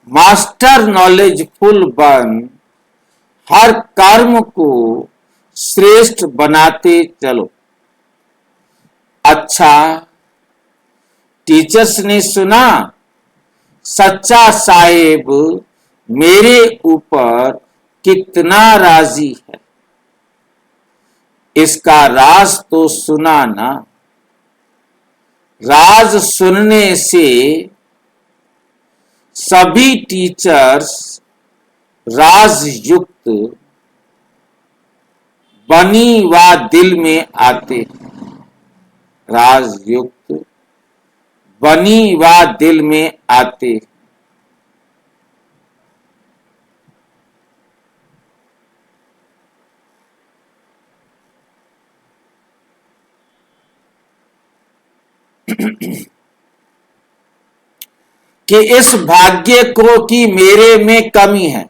master knowledgeful one हर कर्म को श्रेष्ठ बनाते चलो। अच्छा, टीचर्स ने सुना सच्चा साहेब मेरे ऊपर कितना राजी है, इसका राज तो सुना ना। राज सुनने से सभी टीचर्स राजयुक्त बनी व दिल में आते, राजयुक्त बनी व दिल में आते। कि इस भाग्य को कि मेरे में कमी है,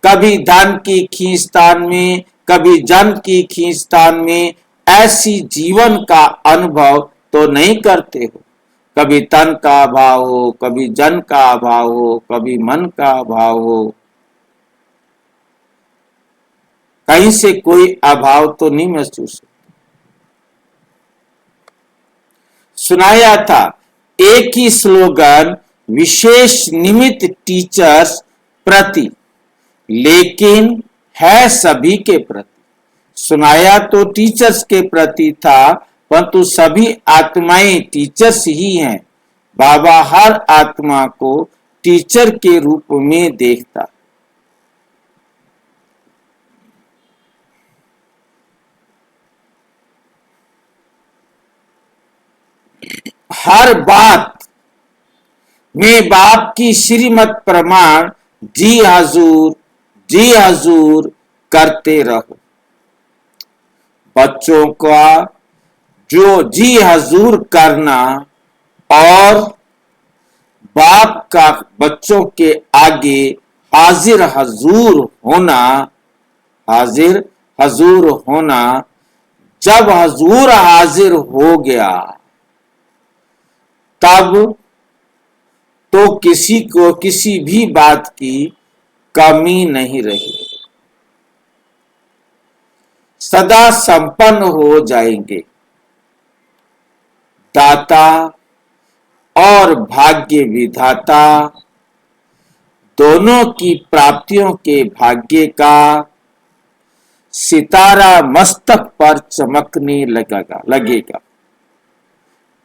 कभी धन की खींचतान में, कभी जन की खींचतान में, ऐसी जीवन का अनुभव तो नहीं करते हो। कभी तन का अभाव हो, कभी जन का अभाव हो, कभी मन का अभाव हो, कहीं से कोई अभाव तो नहीं महसूस। सुनाया था एक ही स्लोगन विशेष निमित्त टीचर्स प्रति, लेकिन है सभी के प्रति। सुनाया तो टीचर्स के प्रति था, परंतु सभी आत्माएं टीचर्स ही हैं। बाबा हर आत्मा को टीचर के रूप में देखता। हर बात मैं बाप की श्रीमत प्रमाण जी हजूर करते रहो। बच्चों का जो जी हजूर करना और बाप का बच्चों के आगे हाजिर हजूर होना, जब हजूर हाजिर हो गया तब तो किसी को किसी भी बात की कमी नहीं रही, सदा संपन्न हो जाएंगे। दाता और भाग्य विधाता दोनों की प्राप्तियों के भाग्य का सितारा मस्तक पर चमकने लगेगा।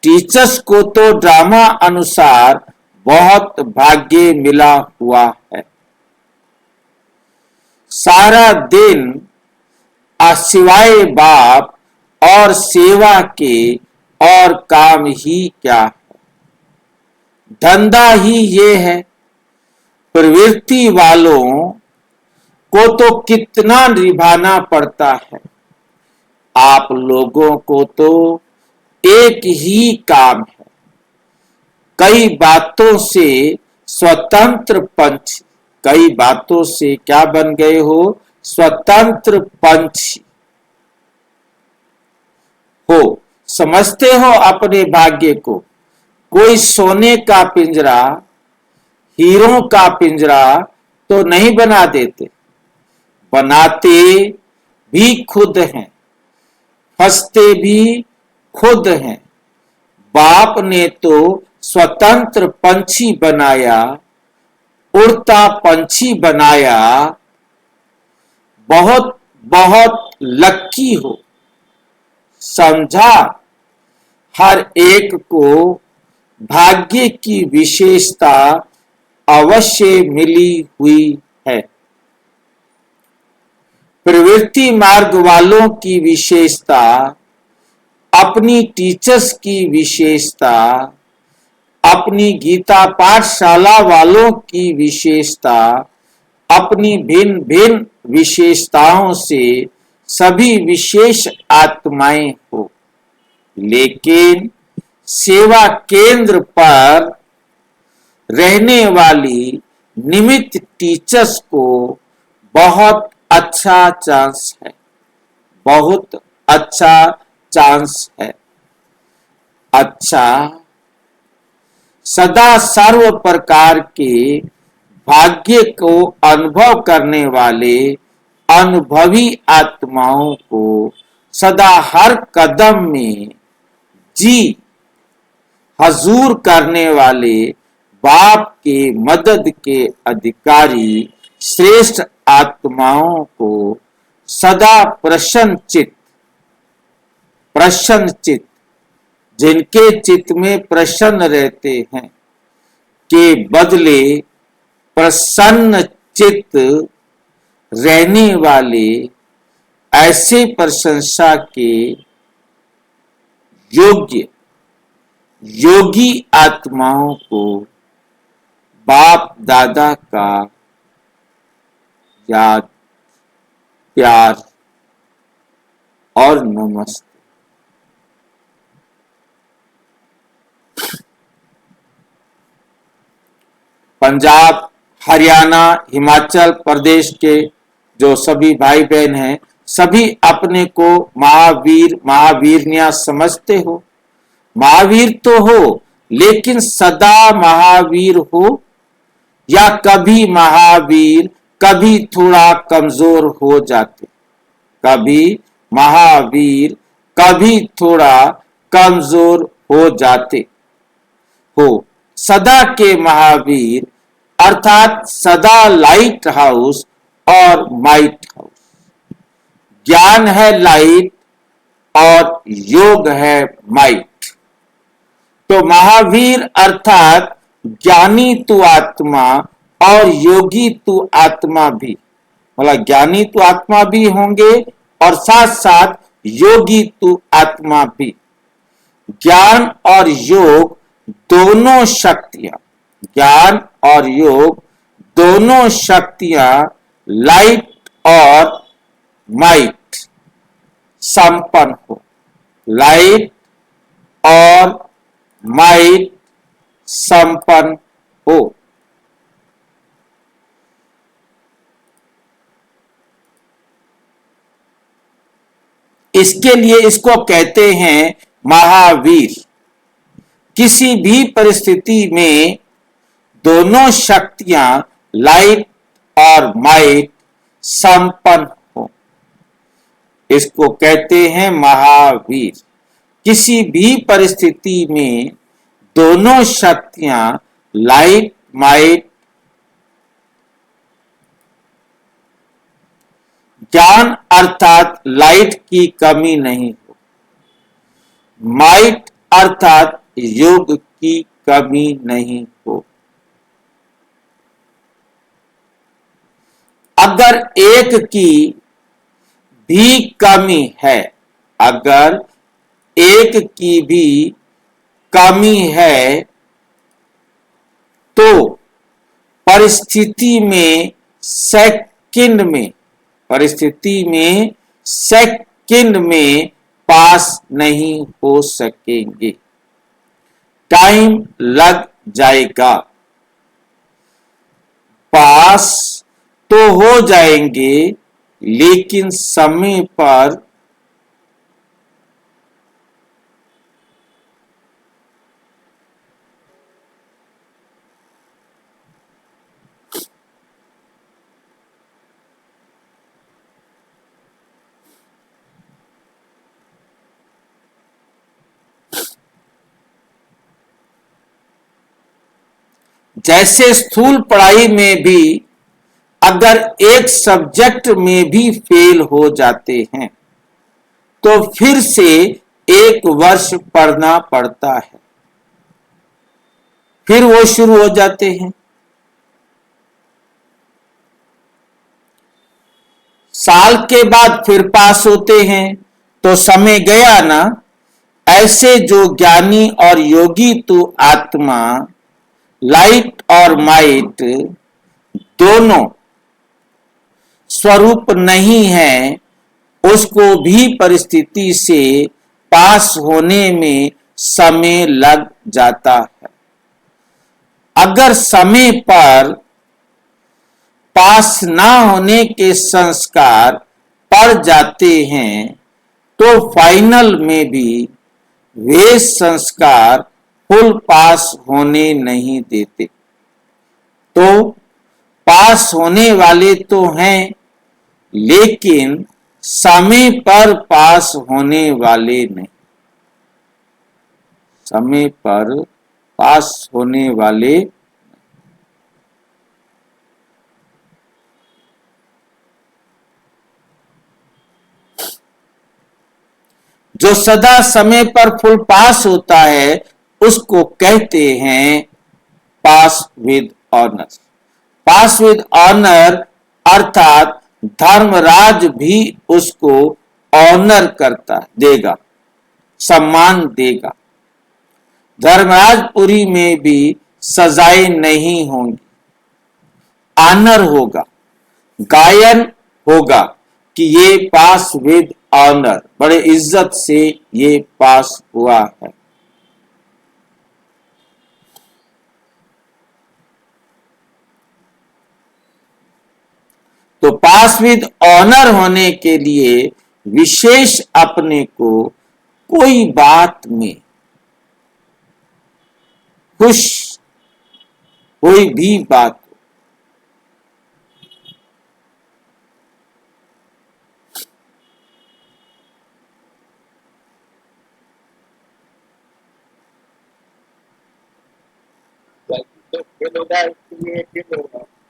टीचर्स को तो ड्रामा अनुसार बहुत भाग्य मिला हुआ है। सारा दिन सिवाय बाप और सेवा के और काम ही क्या है, धंधा ही ये है। प्रवृत्ति वालों को तो कितना निभाना पड़ता है। आप लोगों को तो एक ही काम है, कई बातों से स्वतंत्र पंछी। कई बातों से क्या बन गए हो? स्वतंत्र पंछी हो। समझते हो अपने भाग्य को? कोई सोने का पिंजरा, हीरों का पिंजरा तो नहीं बना देते, बनाते भी खुद हैं, फंसते भी खुद हैं। बाप ने तो स्वतंत्र पंछी बनाया, उड़ता पंछी बनाया। बहुत बहुत लक्की हो। समझा? हर एक को भाग्य की विशेषता अवश्य मिली हुई है। प्रवृत्ति मार्ग वालों की विशेषता, अपनी टीचर्स की विशेषता, अपनी गीता पाठशाला वालों की विशेषता, अपनी भिन्न भिन्न विशेषताओं से सभी विशेष आत्माएं हो। लेकिन सेवा केंद्र पर रहने वाली निमित्त टीचर्स को बहुत अच्छा चांस है, बहुत अच्छा चांस है। अच्छा, सदा सर्व प्रकार के भाग्य को अनुभव करने वाले अनुभवी आत्माओं को सदा हर कदम में जी हजूर करने वाले बाप के मदद के अधिकारी श्रेष्ठ आत्माओं को सदा प्रसन्न चित्त, जिनके चित्त में प्रसन्न रहते हैं, के बदले प्रसन्न चित्त रहने वाले ऐसे प्रशंसा के योगी आत्माओं को बाप दादा का याद, प्यार और नमस्ते। पंजाब, हरियाणा, हिमाचल प्रदेश के जो सभी भाई बहन हैं, सभी अपने को महावीर महावीरनिया समझते हो। महावीर तो हो, लेकिन सदा महावीर हो या कभी महावीर, कभी थोड़ा कमजोर हो जाते। कभी महावीर, कभी थोड़ा कमजोर हो जाते हो। सदा के महावीर अर्थात सदा लाइट हाउस और माइट हाउस। ज्ञान है लाइट और योग है माइट। तो महावीर अर्थात ज्ञानी तू आत्मा और योगी तू आत्मा भी, मतलब ज्ञानी तू आत्मा भी होंगे और साथ साथ योगी तू आत्मा भी। ज्ञान और योग दोनों शक्तियां, ज्ञान और योग दोनों शक्तियां लाइट और माइट संपन्न हो, लाइट और माइट संपन्न हो। इसके लिए इसको कहते हैं महावीर। किसी भी परिस्थिति में दोनों शक्तियां लाइट और माइट संपन्न हो, इसको कहते हैं महावीर। किसी भी परिस्थिति में दोनों शक्तियां लाइट माइट, ज्ञान अर्थात लाइट की कमी नहीं हो, माइट अर्थात योग की कमी नहीं हो। अगर एक की भी कमी है, अगर एक की भी कमी है तो परिस्थिति में सेकंड में पास नहीं हो सकेंगे, टाइम लग जाएगा। पास तो हो जाएंगे लेकिन समय पर जैसे स्थूल पढ़ाई में भी अगर एक सब्जेक्ट में भी फेल हो जाते हैं तो फिर से 1 वर्ष पढ़ना पड़ता है, फिर वो शुरू हो जाते हैं। साल के बाद फिर पास होते हैं तो समय गया ना। ऐसे जो ज्ञानी और योगी तो आत्मा लाइट और माइट दोनों स्वरूप नहीं है, उसको भी परिस्थिति से पास होने में समय लग जाता है। अगर समय पर पास ना होने के संस्कार पड़ जाते हैं तो फाइनल में भी वे संस्कार फुल पास होने नहीं देते। तो पास होने वाले तो हैं लेकिन समय पर पास होने वाले नहीं, समय पर पास होने वाले। जो सदा समय पर फुल पास होता है उसको कहते हैं pass with honour. Pass with honour अर्थात धर्मराज भी उसको ऑनर करता देगा, सम्मान देगा। धर्मराजपुरी में भी सजाएं नहीं होंगी, ऑनर होगा, गायन होगा कि ये पास विद ऑनर, बड़े इज्जत से ये पास हुआ है। तो पास विद ऑनर होने के लिए विशेष अपने को कोई बात में खुश, कोई भी बात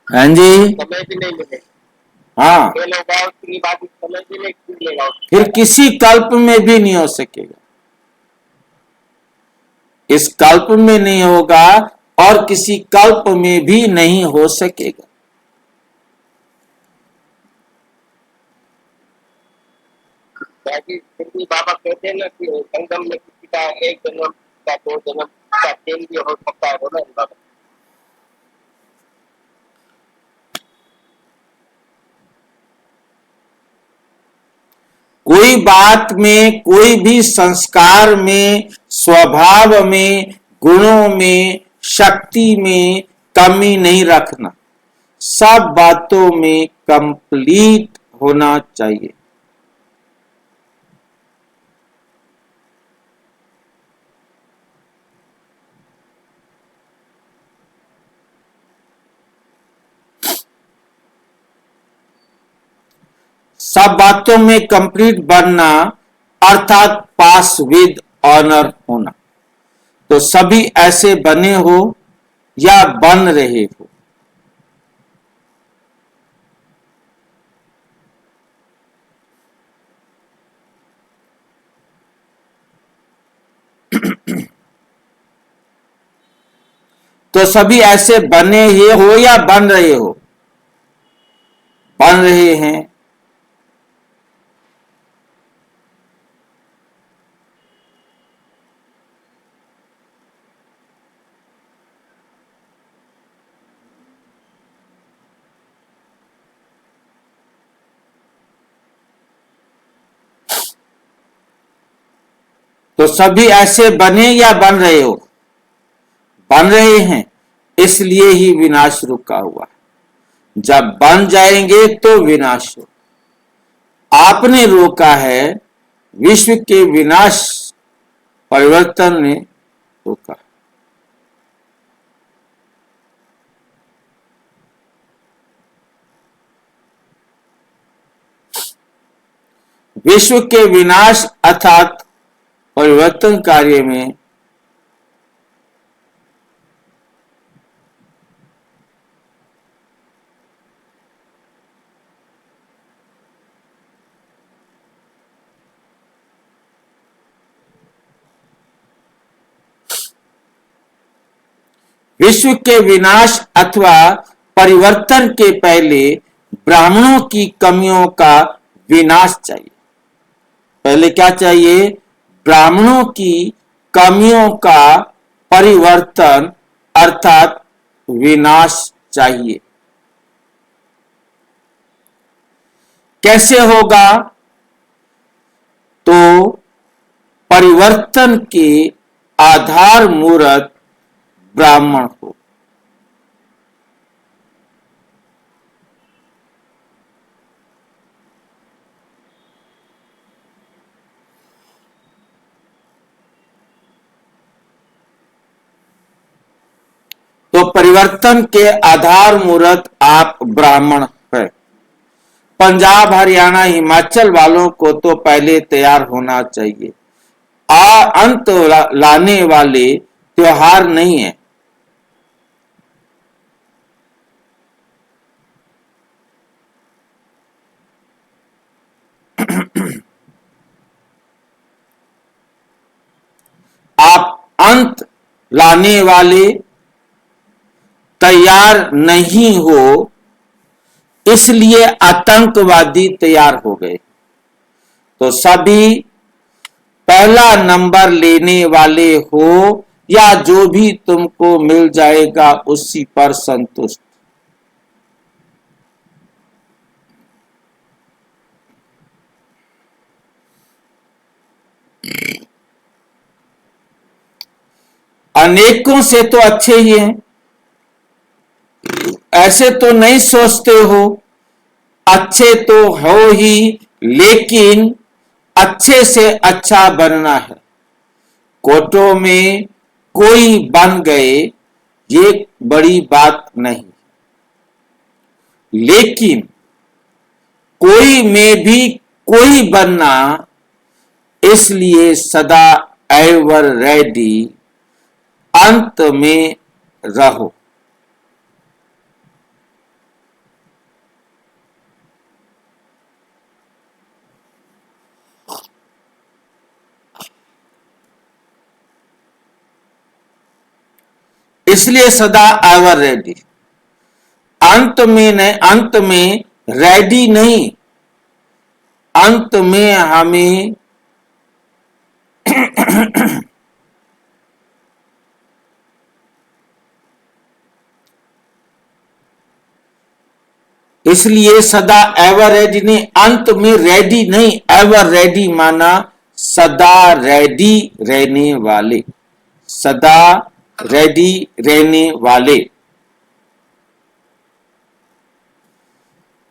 हाँ जी, समय भी नहीं मिले, हाँ, समय भी नहीं मिलेगा, फिर किसी कल्प में भी नहीं हो सकेगा। इस कल्प में नहीं होगा और किसी कल्प में भी नहीं हो सकेगा। फिर भी बाबा कहते हैं ना कि संगम में किसी का 1 जन्म का 2 जन्म का चेंज भी हो सकता है, बोला बाबा। कोई बात में, कोई भी संस्कार में, स्वभाव में, गुणों में, शक्ति में कमी नहीं रखना। सब बातों में कंप्लीट होना चाहिए। सब बातों में कंप्लीट बनना अर्थात पास विद ऑनर होना। तो सभी ऐसे बने हो या बन रहे हो। तो सभी ऐसे बने ही हो या बन रहे हो। बन रहे हैं। तो सभी ऐसे बने या बन रहे हो। बन रहे हैं, इसलिए ही विनाश रुका हुआ। जब बन जाएंगे तो विनाश हो। आपने रोका है, विश्व के विनाश परिवर्तन ने रोका। विश्व के विनाश अर्थात परिवर्तन कार्य में विश्व के विनाश अथवा परिवर्तन के पहले ब्राह्मणों की कमियों का विनाश चाहिए। पहले क्या चाहिए? ब्राह्मणों की कमियों का परिवर्तन अर्थात विनाश चाहिए। कैसे होगा? तो परिवर्तन के आधार मूर्त ब्राह्मण हो। तो परिवर्तन के आधार मूर्त आप ब्राह्मण है। पंजाब, हरियाणा, हिमाचल वालों को तो पहले तैयार होना चाहिए। अंत लाने वाले त्योहार नहीं है। आप अंत लाने वाले तैयार नहीं हो, इसलिए आतंकवादी तैयार हो गए। तो सभी पहला नंबर लेने वाले हो या जो भी तुमको मिल जाएगा उसी पर संतुष्ट। अनेकों से तो अच्छे ही हैं। ऐसे तो नहीं सोचते हो, अच्छे तो हो ही, लेकिन अच्छे से अच्छा बनना है। कोटों में कोई बन गए ये बड़ी बात नहीं, लेकिन कोई में भी कोई बनना, इसलिए सदा एवर रेडी अंत में रहो। इसलिए सदा एवर रेडी। अंत में नहीं, अंत में रेडी नहीं, अंत में हमें इसलिए सदा एवर रेडी नहीं, अंत में रेडी नहीं, एवर रेडी माना सदा रेडी रहने वाले, सदा रेडी रहने वाले।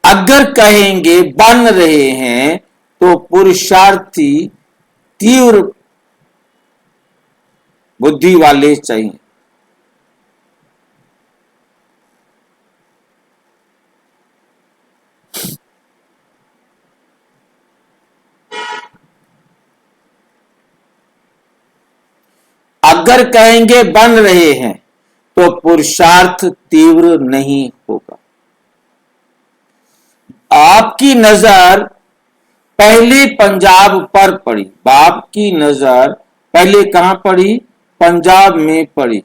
अगर कहेंगे बन रहे हैं तो पुरुषार्थी तीव्र बुद्धि वाले चाहिए। अगर कहेंगे बन रहे हैं तो पुरुषार्थ तीव्र नहीं होगा। आपकी नजर पहले पंजाब पर पड़ी, बाप की नजर पहले कहां पड़ी? पंजाब में पड़ी।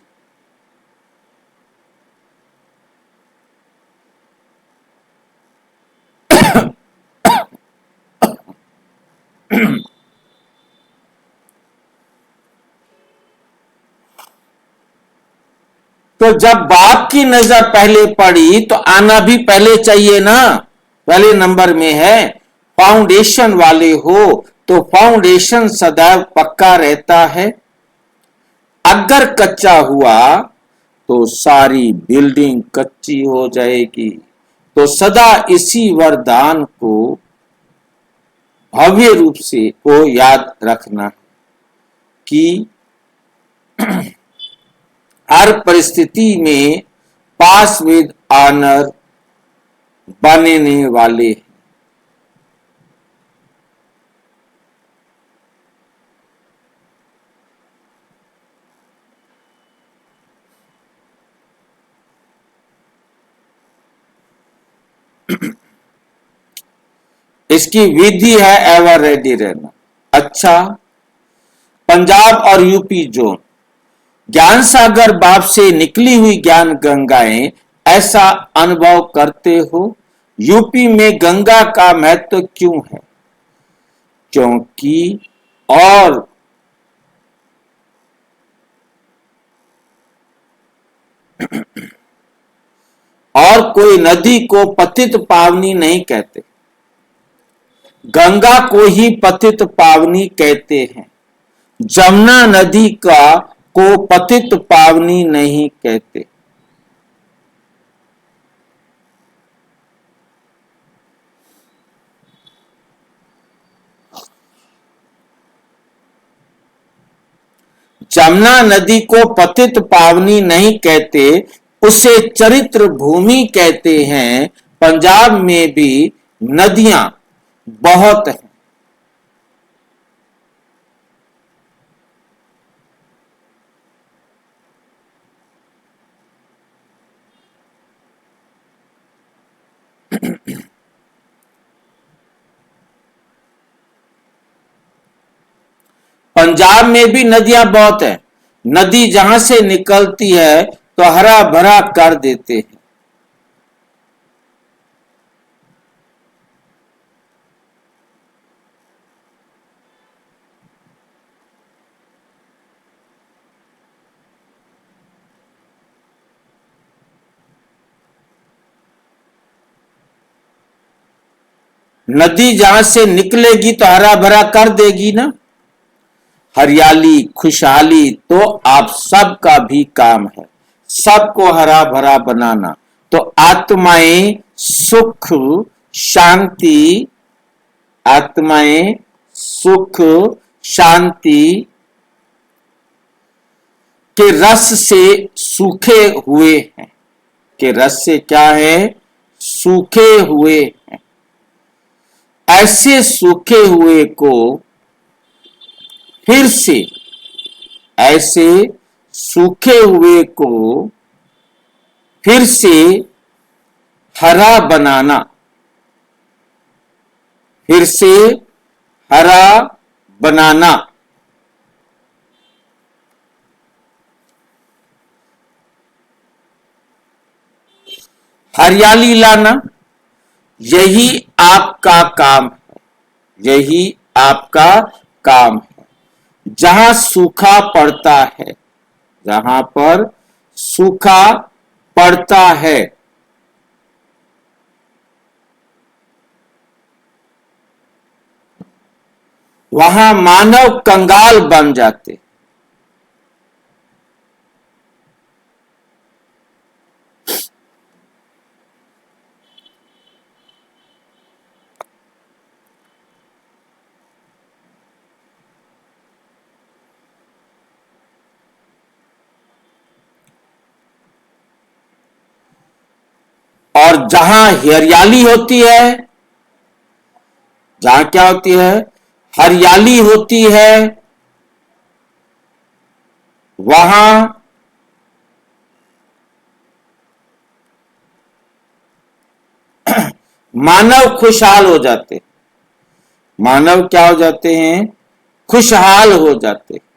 तो जब बाप की नजर पहले पड़ी तो आना भी पहले चाहिए ना, पहले नंबर में है। फाउंडेशन वाले हो तो फाउंडेशन सदैव पक्का रहता है। अगर कच्चा हुआ तो सारी बिल्डिंग कच्ची हो जाएगी। तो सदा इसी वरदान को भव्य रूप से को याद रखना कि हर परिस्थिति में पास विद ऑनर बनने वाले। इसकी विधि है एवर रेडी रहना। अच्छा, पंजाब और यूपी जोन, ज्ञान सागर बाप से निकली हुई ज्ञान गंगाएं, ऐसा अनुभव करते हो। यूपी में गंगा का महत्व क्यों है? क्योंकि और कोई नदी को पतित पावनी नहीं कहते, गंगा को ही पतित पावनी कहते हैं। जमुना नदी को पतित पावनी नहीं कहते। जमुना नदी को पतित पावनी नहीं कहते, उसे चरित्र भूमि कहते हैं। पंजाब में भी नदियां बहुत हैं। पंजाब में भी नदियां बहुत हैं। नदी जहां से निकलती है तो हरा भरा कर देते हैं। नदी जहां से निकलेगी तो हरा भरा कर देगी ना। हरियाली खुशहाली तो आप सबका भी काम है, सबको हरा भरा बनाना। तो आत्माएं सुख शांति, आत्माएं सुख शांति के रस से सूखे हुए हैं। के रस से क्या है? सूखे हुए हैं। ऐसे सूखे हुए को फिर से, ऐसे सूखे हुए को फिर से हरा बनाना, फिर से हरा बनाना। हरियाली लाना, यही आपका काम है, यही आपका काम है। जहां सूखा पड़ता है, जहां पर सूखा पड़ता है, वहां मानव कंगाल बन जाते। और जहां हरियाली होती है, जहां क्या होती है, हरियाली होती है, वहां मानव खुशहाल हो जाते। मानव क्या हो जाते हैं? खुशहाल हो जाते।